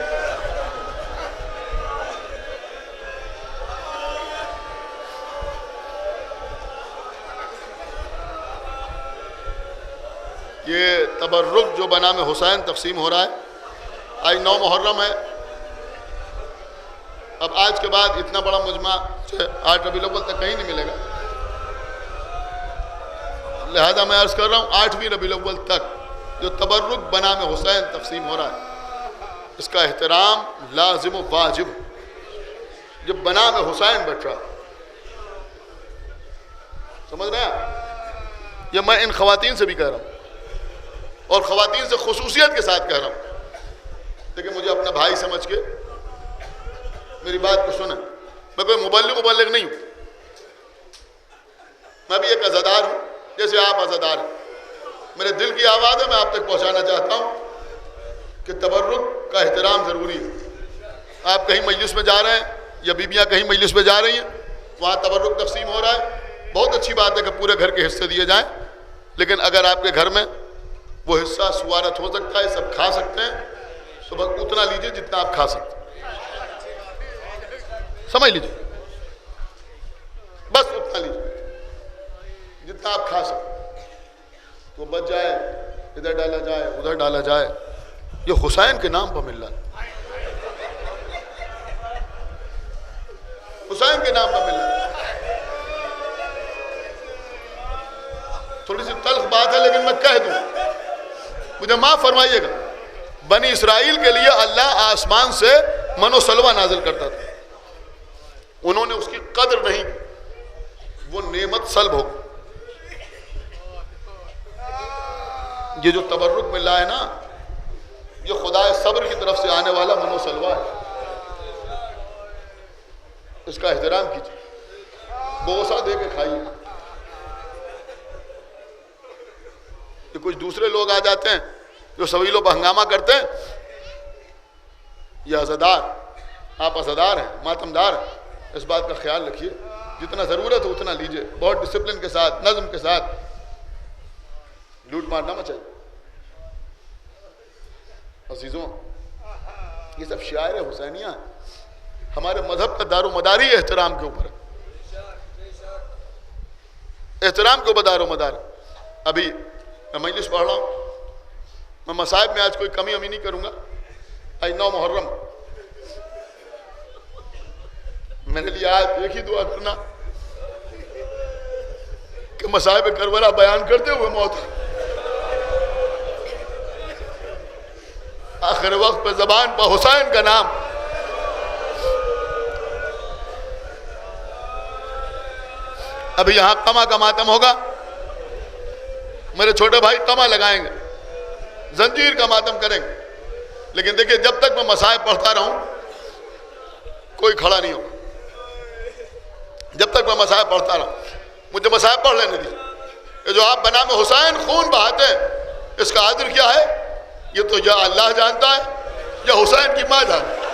یہ تبرک جو بنام حسین تقسیم ہو رہا ہے. آج 9 محرم ہے. اب آج کے بعد اتنا بڑا مجمع 8 ربیع الاول تک کہیں نہیں ملے گا, لہذا میں عرض کر رہا ہوں 8ویں ربیع الاول تک جو تبرک بنام حسین تقسیم ہو رہا ہے, اس کا احترام لازم و واجب. جب بنام حسین بیٹھ رہا, سمجھ رہے ہیں؟ یہ میں ان خواتین سے بھی کہہ رہا ہوں, اور خواتین سے خصوصیت کے ساتھ کہہ رہا ہوں. لیکن مجھے اپنا بھائی سمجھ کے میری بات کو سنیں. میں کوئی مبلغ نہیں ہوں, میں بھی ایک عزادار ہوں جیسے آپ عزادار ہیں. میرے دل کی آواز ہے, میں آپ تک پہنچانا چاہتا ہوں کہ تبرک کا احترام ضروری ہے. آپ کہیں مجلس میں جا رہے ہیں یا بیویاں کہیں مجلس میں جا رہی ہیں, وہاں تبرک تقسیم ہو رہا ہے, بہت اچھی بات ہے کہ پورے گھر کے حصے دیے جائیں, لیکن اگر آپ کے گھر میں وہ حصہ سوارت ہو سکتا ہے, سب کھا سکتے ہیں, تو بس اتنا لیجئے جتنا آپ کھا سکتے ہیں. سمجھ لیجئے, بس اتنا لیجئے جتنا آپ کھا سکتے ہیں. وہ بچ جائے, ادھر ڈالا جائے, ادھر ڈالا جائے. یہ حسین کے نام پر مل رہا ہے, حسین کے نام پر مل رہا ہے. تھوڑی سی تلخ بات ہے لیکن میں کہہ دوں, مجھے معاف فرمائیے گا. بنی اسرائیل کے لیے اللہ آسمان سے من و سلوہ نازل کرتا تھا, انہوں نے اس کی قدر نہیں کی, وہ نعمت سلب ہو گئی. یہ جو تبرک مل رہا ہے نا, یہ خدا صبر کی طرف سے آنے والا من و سلوہ ہے. اس کا احترام کیجیے, بوسہ دے کے کھائیے. کہ کچھ دوسرے لوگ آ جاتے ہیں جو سویلوں پہ ہنگامہ کرتے ہیں. یہ عزادار, آپ عزادار ہیں, ماتمدار ہیں, اس بات کا خیال رکھیے, جتنا ضرورت ہے اتنا لیجئے, بہت ڈسپلن کے ساتھ, نظم کے ساتھ. لوٹ مار نہ مچائیے. عزیزوں, یہ سب شعائر حسینیہ ہیں. ہمارے مذہب کا دار و مدار ہی احترام کے اوپر ہے, احترام کے اوپر دار و مدار. ابھی میں مجلس پڑھ رہا ہوں, میں مصائب میں آج کوئی کمی امی نہیں کروں گا. آج 9 محرم, میرے لیے آج ایک ہی دعا کرنا کہ مصائب کربلا بیان کرتے ہوئے موت آخر وقت پہ زبان پہ حسین کا نام. ابھی یہاں قمع کا ماتم ہوگا, میرے چھوٹے بھائی قمع لگائیں گے, زنجیر کا ماتم کریں گے, لیکن دیکھیں جب تک میں مصائب پڑھتا رہوں کوئی کھڑا نہیں ہوگا. جب تک میں مصائب پڑھتا رہوں, مجھے مصائب پڑھ لینے دیجیے. یہ جو آپ بنام حسین خون بہاتے ہیں, اس کا عذر کیا ہے؟ یہ تو یا اللہ جانتا ہے یا حسین کی ماں جانتا ہے.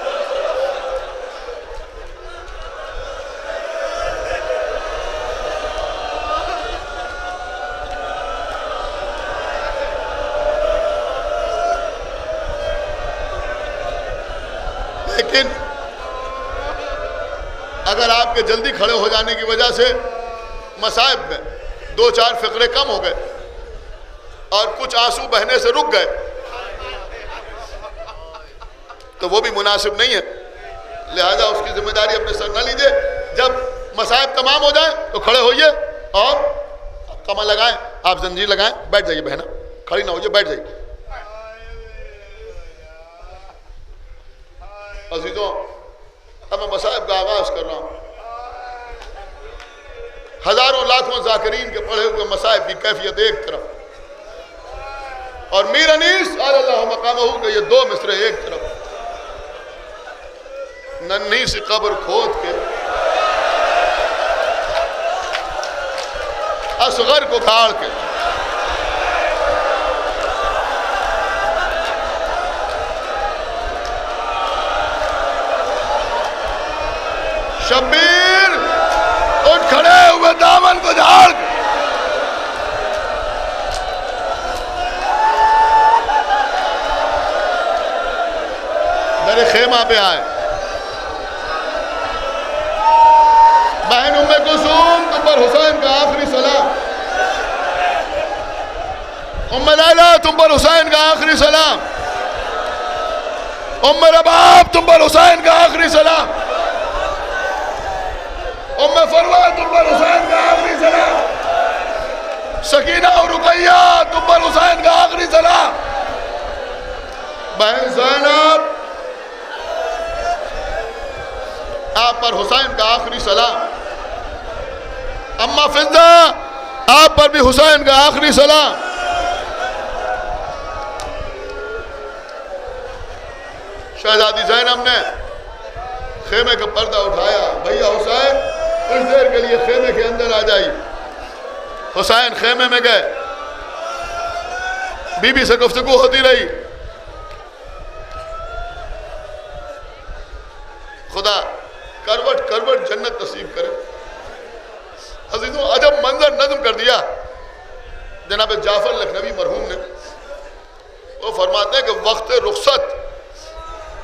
اگر آپ کے جلدی کھڑے ہو جانے کی وجہ سے مصائب میں 2-4 فقرے کم ہو گئے اور کچھ آنسو بہنے سے رک گئے تو وہ بھی مناسب نہیں ہے. لہذا اس کی ذمہ داری اپنے سر نہ لیجئے. جب مصائب تمام ہو جائیں تو کھڑے ہوئیے اور کمر لگائیں, آپ زنجیر لگائیں, بیٹھ جائیے بہنا, کھڑی نہ ہوئیے, بیٹھ جائیے. عزیزوں, اب میں مصائب کا آغاز کر رہا ہوں. ہزاروں لاکھوں ذاکرین کے پڑھے ہوئے مصائب کی کیفیت ایک طرف, اور میر انیس علی اللہ مقامہ کے یہ 2 مصرے ایک طرف. ننھی سی قبر کھود کے اصغر کو کھاڑ کے شبیر اٹھ کھڑے ہوئے دامن کو جھاڑ کے میرے خیمہ پہ آئے. بہن ام کلثوم, تم پر حسین کا آخری سلام. ام لیلا, تم پر حسین کا آخری سلام. ام رباب, تم پر حسین کا آخری سلام. ام فروہ, تم پر حسین کا آخری سلام. سکینہ اور رقیہ, تم پر حسین کا آخری سلام. بہن زینب, آپ پر حسین کا آخری سلام. اماں فضہ, آپ پر بھی حسین کا آخری سلام. شہزادی زینب نے خیمے کا پردہ اٹھایا. بھیا حسین کچھ دیر کے لیے خیمے کے اندر آ جائی. حسین خیمے میں گئے. بی بی سے گفتگو ہوتی رہی. خدا کروٹ کروٹ جنت نصیب کرے. عزیزوں, عجب منظر نظم کر دیا جناب جعفر لکھنوی مرحوم نے. وہ فرماتے ہیں کہ وقت رخصت,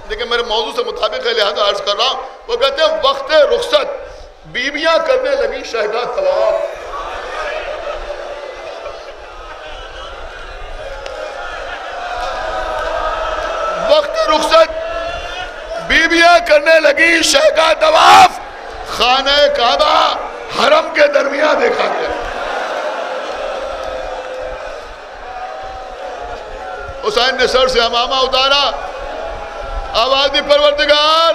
لیکن میرے موضوع سے مطابق ہے لہذا عرض کر رہا ہوں. وہ کہتے ہیں وقت رخصت بیویاں کرنے لگی شہدا طواف. وقت رخصت بیویاں کرنے لگی شہدا طواف. خانہ کعبہ حرم کے درمیان دیکھا گیا. حسین نے سر سے امامہ اتارا. آواز دی پروردگار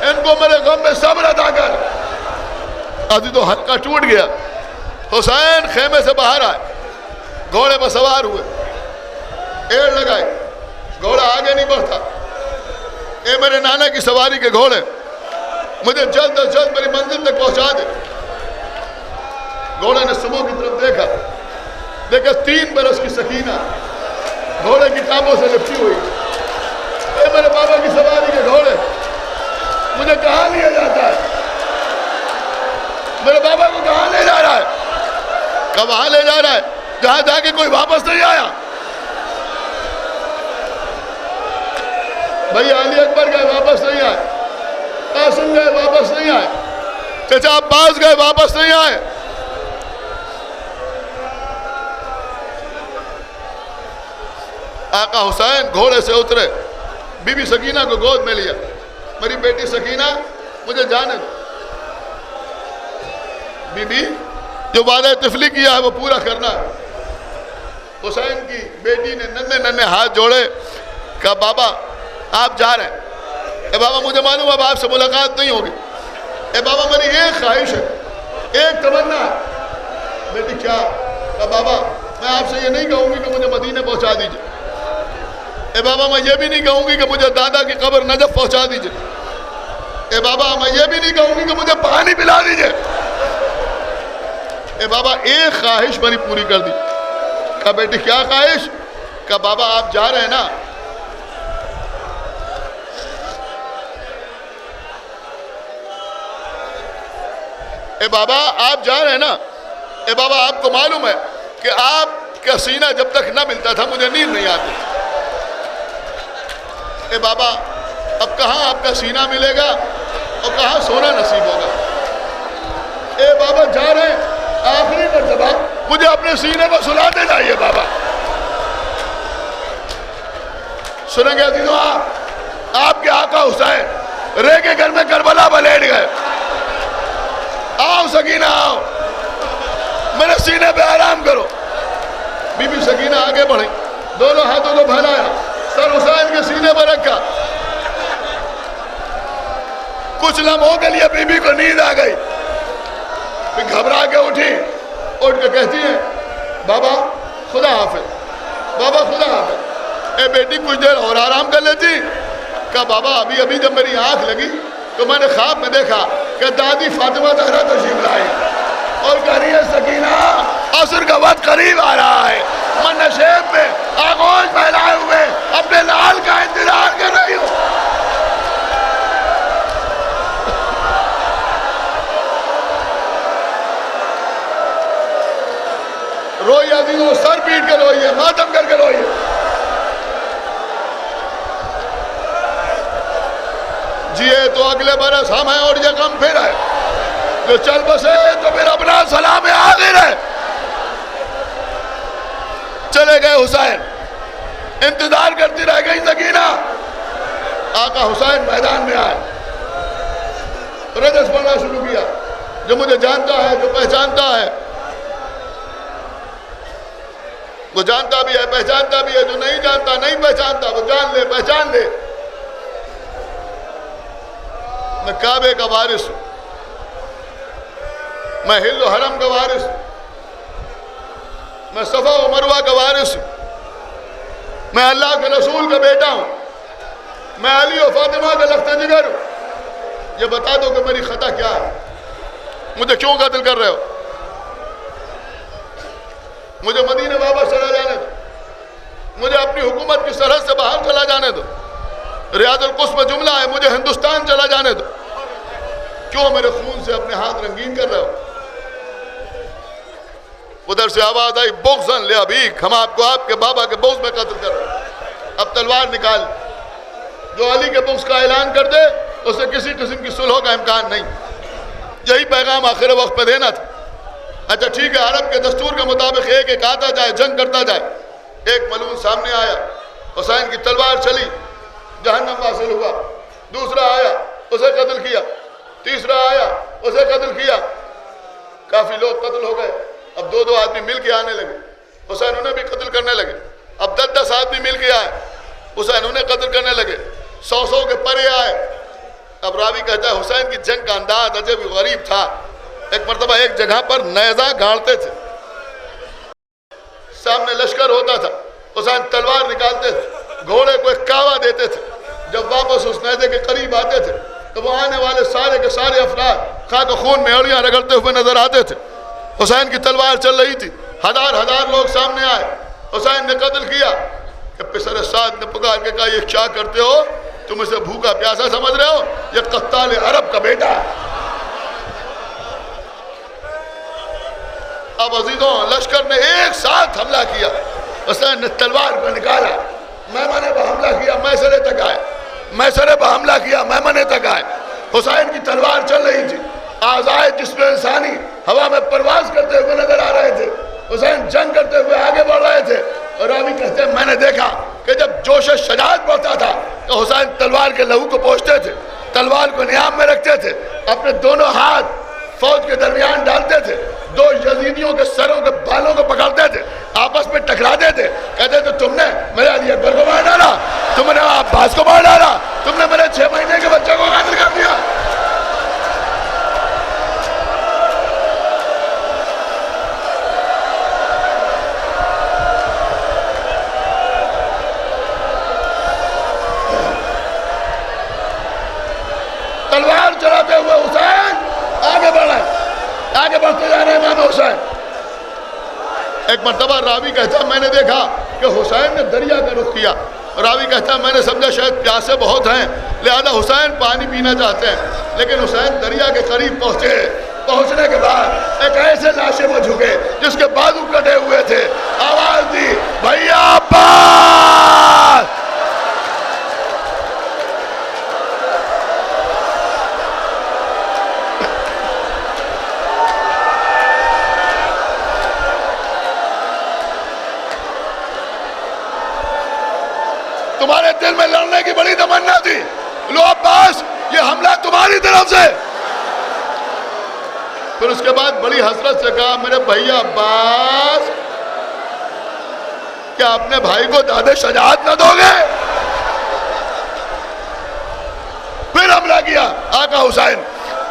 ان کو میرے غم میں صبر عطا کر. آدھی تو ہلکا ٹوٹ گیا. حسین خیمے سے باہر آئے, گھوڑے پر سوار ہوئے, ایڑ لگائے. گھوڑا آگے نہیں بڑھتا. اے میرے نانا کی سواری کے گھوڑے, مجھے جلد از جلد میری منزل تک پہنچا دے. گھوڑے نے صبح کی طرف دیکھا. دیکھا 3 برس کی سکینہ گھوڑے کی ٹانگوں سے لپٹی ہوئی. اے میرے بابا کی سواری کے گھوڑے, مجھے کہاں لیا جاتا ہے؟ میرے بابا کو کہاں لے جا رہا ہے؟ کہاں لے جا رہا ہے؟ جہاں جا کے کوئی واپس نہیں آیا. بھائی علی اکبر گئے واپس نہیں آئے, قاسم گئے واپس نہیں آئے, چچا عباس گئے واپس نہیں آئے. آقا حسین گھوڑے سے اترے, بی بی سکینہ کو گود میں لیا. میری بیٹی سکینہ مجھے جانے دو. بی بی جو وعدہ طفلی کیا ہے وہ پورا کرنا ہے. حسین کی بیٹی نے ننھے ننھے ہاتھ جوڑے, کہا بابا آپ جا رہے ہیں. اے بابا مجھے معلوم اب آپ سے ملاقات نہیں ہوگی. اے بابا میری ایک خواہش ہے, ایک تمنا ہے. بیٹی کیا؟ کہا بابا میں آپ سے یہ نہیں کہوں گی کہ مجھے مدینے پہنچا دیجئے. اے بابا میں یہ بھی نہیں کہوں گی کہ مجھے دادا کی قبر نجف پہنچا دیجئے. اے بابا میں یہ بھی نہیں کہوں گی کہ مجھے پانی پلا دیجئے. اے بابا ایک خواہش میری پوری کر دی. کہا بیٹی کیا خواہش؟ کہا بابا آپ جا رہے ہیں نا, اے بابا آپ جا رہے ہیں نا, اے بابا آپ کو معلوم ہے کہ آپ کا سینہ جب تک نہ ملتا تھا مجھے نیند نہیں آتی. اے بابا اب کہاں آپ کا سینہ ملے گا اور کہاں سونا نصیب ہوگا. اے بابا جا رہے ہیں آخری مرتبہ مجھے اپنے سینے پر سلاتے جائیے بابا. سنیں گے عزیزوں آپ کے آقا حسین رے کے گھر میں کربلا میں لیٹ گئے. آؤ سکینہ آؤ میرے سینے پہ آرام کرو. بی بی سکینہ آگے بڑھی, دونوں ہاتھوں کو پھیلایا, سر حسین کے سینے پر رکھا. کچھ لمحوں کے لیے بی بی کو نیند آ گئی, پھر گھبرا کے اٹھی, اٹھ کے کہتی ہے بابا خدا حافظ, بابا خدا حافظ. اے بیٹی کچھ دیر اور آرام کر لیتی. کہا بابا ابھی جب میری آنکھ لگی تو میں نے خواب میں دیکھا کہ دادی فاطمہ زہرا تشریف لائی اور کہہ رہی ہے سکینہ عصر کا وقت قریب آ رہا ہے, میں نشیب میں آغوش پھیلائے ہوئے اپنے لال کا انتظار کر رہی ہوں. روئیے عزیزوں, سر پیٹ کے روئیے, ماتم کر کے روئیے. جیے تو اگلے برس ہم ہیں اور یہ غم پھر ہے, جو چل بسے تو پھر اپنا سلام آخر ہے. چلے گئے حسین, انتظار کرتی رہ گئی سکینہ. آقا حسین میدان میں آئے, رجس پڑھنا شروع کیا. جو مجھے جانتا ہے, جو پہچانتا ہے, وہ جانتا بھی ہے پہچانتا بھی ہے, جو نہیں جانتا نہیں پہچانتا وہ جان لے پہچان لے. میں کعبے کا وارث ہوں, میں ہل و حرم کا وارث ہوں, میں صفا و مروہ کا وارث ہوں, میں اللہ کے رسول کا بیٹا ہوں, میں علی و فاطمہ کا لخت جگر ہوں. یہ بتا دو کہ میری خطا کیا ہے, مجھے کیوں قتل کر رہے ہو؟ مجھے مدینہ واپس چلا جانے دو, مجھے اپنی حکومت کی سرحد سے باہر چلا جانے دو. ریاض القدس میں جملہ ہے مجھے ہندوستان چلا جانے دو. کیوں میرے خون سے اپنے ہاتھ رنگین کر رہے ہو؟ ادھر سے آواز آئی بغضاً لابیک, ہم آپ کو آپ کے بابا کے بغض میں قتل کر رہے ہیں. اب تلوار نکال. جو علی کے بغض کا اعلان کر دے اسے کسی قسم کی صلح کا امکان نہیں. یہی پیغام آخر وقت پہ دینا تھا. اچھا ٹھیک ہے, عرب کے دستور کے مطابق ایک ایک آتا جائے, جنگ کرتا جائے. ایک ملعون سامنے آیا, حسین کی تلوار چلی, جہنم حاصل ہوا. دوسرا آیا, اسے قتل کیا. تیسرا آیا, اسے قتل کیا. کافی لوگ قتل ہو گئے. اب دو آدمی مل کے آنے لگے, حسین انہیں بھی قتل کرنے لگے. اب 10 آدمی مل کے آئے, حسین انہیں قتل کرنے لگے. 100 کے پرے آئے. اب راوی کہتا ہے حسین کی جنگ کا انداز عجب غریب تھا. ایک مرتبہ ایک جگہ پر نیزہ گاڑتے تھے, سامنے لشکر ہوتا تھا, حسین تلوار نکالتے تھے, گھوڑے کو ایک کعوہ دیتے تھے. جب واپس اس نیزے کے قریب آتے تھے تو وہ آنے والے سارے کے سارے افراد خاک و خون میں اڑیاں رگڑتے ہوئے نظر آتے تھے. حسین کی تلوار چل رہی تھی, ہزار لوگ سامنے آئے. حسین نے قتل کیا کہ پسر سعد نے پکار کے کہا یہ کیا کرتے ہو, تم اسے بھوکا پیاسا سمجھ رہے ہو, یہ قتال عرب کا بیٹا ہے. اب عزیزوں لشکر نے ایک ساتھ حملہ کیا. حسین نے تلوار کو نکالا, میمنے پر حملہ کیا, میسرے تک آئے. میسرے پر حملہ کیا, میمنے تک آئے. حسین کی تلوار چل رہی تھی, اعضائے جسم انسانی ہوا میں پرواز کرتے ہوئے نظر آ رہے تھے. حسین جنگ کرتے ہوئے آگے بڑھ رہے تھے. اور راوی کہتے ہیں میں نے دیکھا کہ جب جوش شجاعت بڑھتا تھا تو حسین تلوار کے لہو کو پوچھتے تھے, تلوار کو نیام میں رکھتے تھے, اپنے دونوں ہاتھ فوج کے درمیان ڈالتے تھے, 2 یزیدیوں کے سروں کے بالوں کو پکڑتے تھے, آپس میں ٹکراتے تھے. کہتے تھے تم نے میرے علی اکبر کو مار ڈالا, تم نے عباس کو مار ڈالا, تم نے میرے 6 مہینے کے بچے کو قتل کر دیا. تلوار چلاتے ہوئے حسین آگے بڑھ رہے ہیں, آگے بڑھتے جا رہے ہیں امام حسین. ایک مرتبہ راوی کہتا ہے میں نے دیکھا کہ حسین نے دریا کا رخ کیا. راوی کہتا ہے میں نے سمجھا شاید پیاسے بہت ہیں لہذا حسین پانی پینا چاہتے ہیں, لیکن حسین دریا کے قریب پہنچے. پہنچنے کے بعد ایک ایسے لاشے میں جھکے جس کے بازو کٹے ہوئے تھے, آواز دی بھیا عباس. تمہارے دل میں لڑنے کی بڑی تمنا تھی، لو عباس یہ حملہ تمہاری طرف سے. پھر اس کے بعد بڑی حسرت سے کہا میرے بھیا عباس کیا اپنے بھائی کو داد شجاعت نہ دو گے؟ پھر حملہ کیا آقا حسین.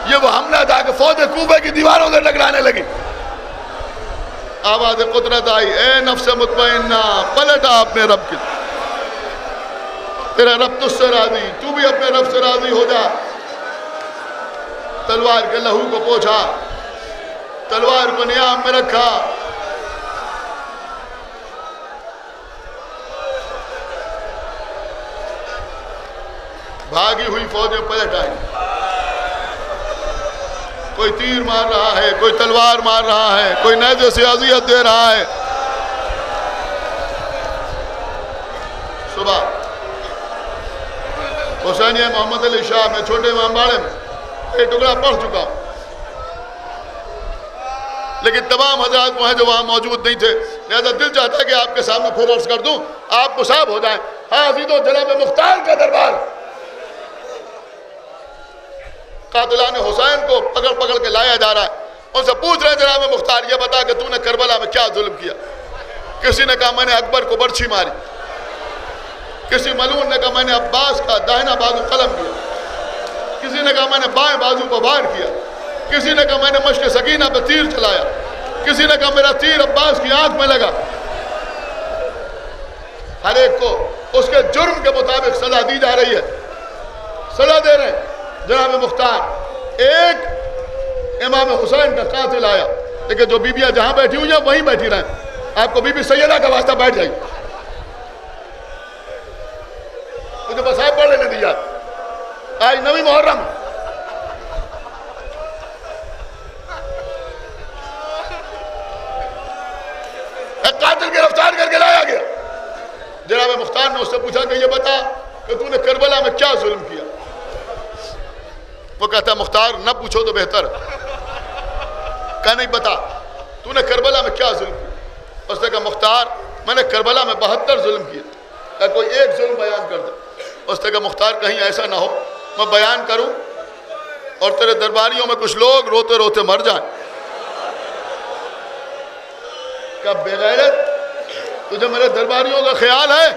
یہ وہ حملہ تھا کہ فوج کوفہ کی دیواروں سے ٹکرانے لگی. آواز قدرت آئی، اے نفس مطمئنہ پلٹا اپنے رب کی، تیرا رب تجھ سے راضی، تو بھی اپنے رب سے راضی ہو جا. تلوار کے لہو کو پوچھا، تلوار کو نیام میں رکھا. بھاگی ہوئی فوجیں پلٹ آئی. کوئی تیر مار رہا ہے، کوئی تلوار مار رہا ہے، کوئی نیزے سے اذیت دے رہا ہے. صبح حسینیہ محمد علی شاہ میں چھوٹے امام باڑے میں یہ ٹکڑا پڑھ چکا ہوں، لیکن تمام حضرات وہ ہیں جو وہاں موجود نہیں تھے، لہذا دل چاہتا ہے کہ آپ کے سامنے پھر عرض کر دوں، آپ مصاب ہو جائیں. حاضر جناب مختار کا دربار. قاتلان حسین کو پکڑ پکڑ کے لایا جا رہا ہے. ان سے پوچھ رہے ہیں جناب مختار یہ بتا کہ تو نے کربلا میں کیا ظلم کیا؟ کسی نے کہا میں نے اکبر کو برچھی ماری، کسی ملعون نے کہا میں نے عباس کا داہنا بازو قلم کیا، کسی نے کہا میں نے بائیں بازو پر وار کیا، کسی نے کہا میں نے مشق سکینہ پہ تیر چلایا، کسی نے کہا میرا تیر عباس کی آنکھ میں لگا. ہر ایک کو اس کے جرم کے مطابق سزا دی جا رہی ہے. سزا دے رہے ہیں. جناب مختار ایک امام حسین کا قاتل آیا، لیکن جو بیبیاں جہاں بیٹھی ہوئی ہیں وہیں بیٹھی رہیں. آپ کو بی بی سیدہ کا واسطہ بیٹھ جائیے. مجھے بس آپ پڑھ لینے دیا. آج نویں محرم، ایک قاتل گرفتار کر کے لایا گیا. جناب مختار نے اس سے پوچھا کہ یہ بتا کہ تو نے کربلا میں کیا ظلم کیا؟ وہ کہتا ہے مختار نہ پوچھو تو بہتر. کہا نہیں بتا تو نے کربلا میں کیا ظلم کیا؟ اس نے کہا مختار میں نے کربلا میں 72 ظلم کیے. کہا کوئی ایک ظلم بیان کر دے. اس نے کہا مختار کہیں ایسا نہ ہو میں بیان کروں اور تیرے درباریوں میں کچھ لوگ روتے روتے مر جائیں. کہا بے غیرت تجھے میرے درباریوں کا خیال ہے؟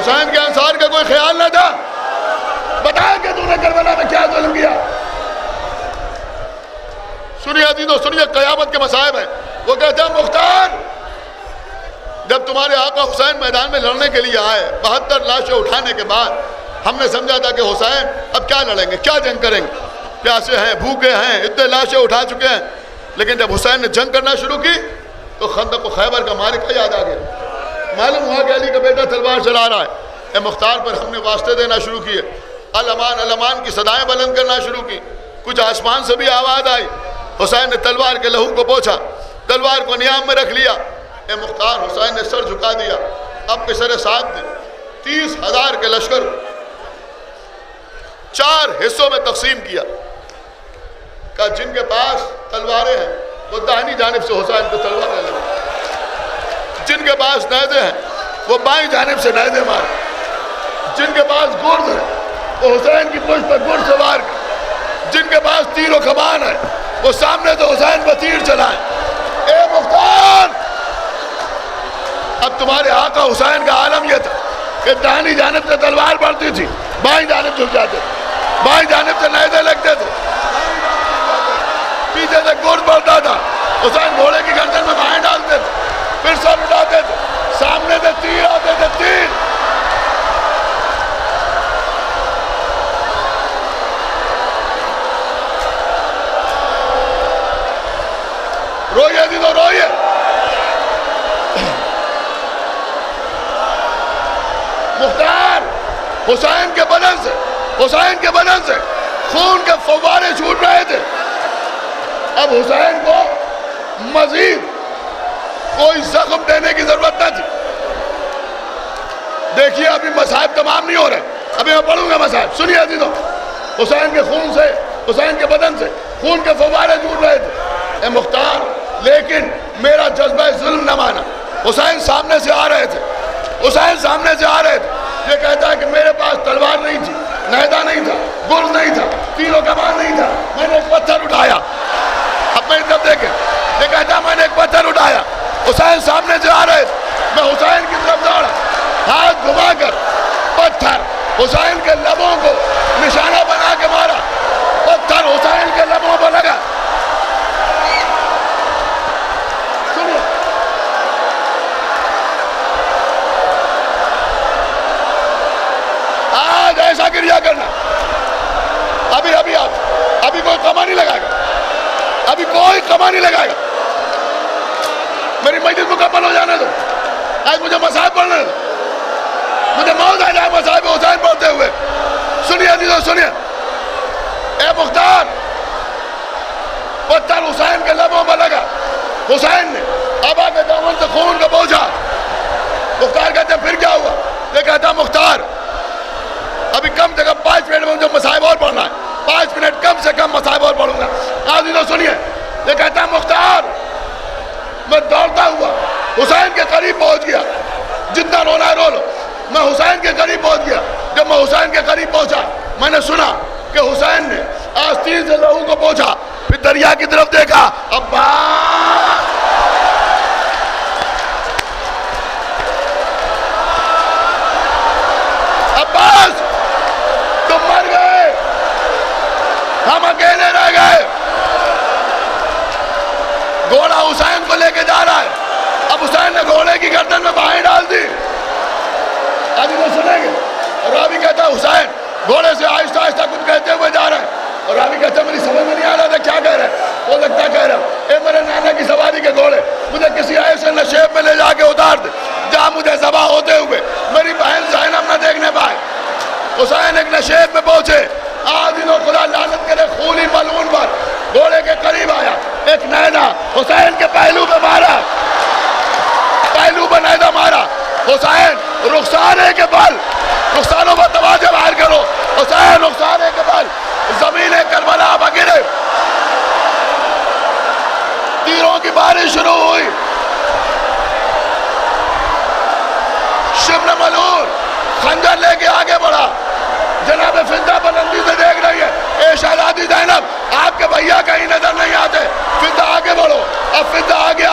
حسین کے انصار کا کوئی خیال نہ تھا؟ بتا کہ تو نے کربلا میں کیا ظلم کیا. سنیے عزیزو سنیے، قیامت کے مصائب ہیں. وہ کہتا ہے مختار جب تمہارے آقا حسین میدان میں لڑنے کے لیے آئے 72 لاشیں اٹھانے کے بعد ہم نے سمجھا تھا کہ حسین اب کیا لڑیں گے، کیا جنگ کریں گے، پیاسے ہیں بھوکے ہیں اتنے لاشیں اٹھا چکے ہیں. لیکن جب حسین نے جنگ کرنا شروع کی تو خندق و خیبر کا معرکہ یاد آ گیا. معلوم ہوا کہ علی کا بیٹا تلوار چلا رہا ہے. اے مختار پر ہم نے واسطے دینا شروع کیے، الامان الامان کی صدائیں بلند کرنا شروع کی. کچھ آسمان سے بھی آواز آئی. حسین نے تلوار کے لہو کو پوچھا، تلوار کو نیام میں رکھ لیا. اے مختار حسین نے سر جھکا دیا. اب پسر ساتھ نے 30,000 کے لشکر 4 حصوں میں تقسیم کیا. کہا جن کے پاس تلواریں ہیں وہ داہنی جانب سے حسین کو تلواریں لگے، جن کے پاس نیزے ہیں وہ بائیں جانب سے نیزے مارے، جن کے پاس گرز ہے وہ حسین کی پشت پر گرز سوار کر، جن کے پاس تیر و کمان ہے وہ سامنے سے حسین پر تیر چلائیں. اے مختار اب تمہارے آقا حسین کا عالم یہ تھا کہ داہنی جانب سے تلوار بڑھتی تھی، بائیں جانب جھک جاتے تھے، بائیں جانب سے نیزے لگتے تھے، پیچھے سے گرز بڑھتا تھا. حسین گھوڑے کی گردن میں بائیں ڈالتے تھے، پھر سر اٹھاتے تھے، سامنے سے تیر آتے تھے. تیر روئیے جی تو روئیے. مختار حسین کے بدن سے خون کے فوارے چھوٹ رہے تھے. اب حسین کو مزید کوئی زخم دینے کی ضرورت نہ تھی. دیکھیے ابھی مصائب تمام نہیں ہو رہے، ابھی میں پڑھوں گا مصائب. سنیے عزیزو، حسین کے خون سے حسین کے بدن سے خون کے فوارے جھوٹ رہے تھے. اے مختار لیکن میرا جذبہ ظلم نہ مانا. حسین سامنے سے آ رہے تھے, حسین سامنے سے آ رہے تھے. یہ کہتا ہے کہ میرے پاس تلوار نہیں تھی, نیزہ نہیں تھا, گرز نہیں تھا, تیر و کمان نہیں تھا, میں نے ایک پتھر اٹھایا. اب میری طرف دیکھیں, یہ کہتا ہے میں نے ایک پتھر اٹھایا. حسین سامنے سے آ رہے تھے, میں حسین کی طرف دوڑا, ہاتھ گھما کر پتھر حسین کے لبوں کو نشانہ بنا کے مارا. پتھر حسین کے لبوں پر لگا. سنیے, آج ایسا گریا کرنا. ابھی کوئی کما نہیں لگائے گا, ابھی کوئی کما نہیں لگائے گا. میری مجلس مکمل ہو جانے دو. آج مجھے مصائب پڑھنے دو, مجھے موت آ جائے مصائب حسین پڑھتے ہوئے. سنیے عزیزو سنیے, اے مختار, پتھر حسین کے لبوں پر لگا. حسین نے ابا کے دامن سے خون کو پہنچا. مختار کہتے ہیں پھر کیا ہوا؟ یہ کہتا مختار ابھی کم سے کم 5 منٹ میں مجھے مصائب اور پڑھنا ہے, 5 منٹ کم سے کم مصائب اور پڑھوں گا. عزیزو سنیے, یہ کہتا ہے مختار میں دوڑتا ہوا حسین کے قریب پہنچ گیا. جتنا رونا ہے رو لو. میں حسین کے قریب پہنچ گیا. جب میں حسین کے قریب پہنچا, میں نے سنا کہ حسین نے آستین سے لہو کو پہنچا, پھر دریا کی طرف دیکھا. عباس, عباس تم مر گئے, ہم اکیلے رہ گئے. گھوڑا حسین کو لے کے جا رہا ہے. اب حسین نے گھوڑے کی گردن میں باہیں ڈال دی. ابھی وہ سنیں گے. راوی کہتا ہے حسین گھوڑے سے آہستہ آہستہ کچھ کہتے ہوئے جا رہا ہے. اور راوی کہتا ہے میری سمجھ میں نہیں آ رہا تھا کیا کہہ رہا ہے. وہ لگتا کہہ رہا اے میرے نانا کی سواری کے گھوڑے, مجھے کسی ایسے نشیب میں لے جا کے اتار دے جہاں مجھے ذبح ہوتے ہوئے میری بہن زینب نہ دیکھنے پائے. حسین ایک نشیب میں پہنچے. آدھینوں خدا لعنت کرے خونی ملعون پر گھوڑے کے قریب آیا. ایک نیزہ حسین کے پہلو پہ مارا, پہلو پہ نیزہ مارا. حسین رخسانے کے بل, رخسانوں پر توجہ باہر کرو. حسین رخسانے کے بل زمین کربلا پر گرے. تیروں کی بارش شروع ہوئی. شبل ملعون خنجر لے کے آگے بڑھا. جناب فضہ بلندی سے دیکھ رہی ہے. اے شہزادی زینب آپ کے بھیا کہیں نظر نہیں آتے, فضہ آگے بڑھو. اب فضہ آگے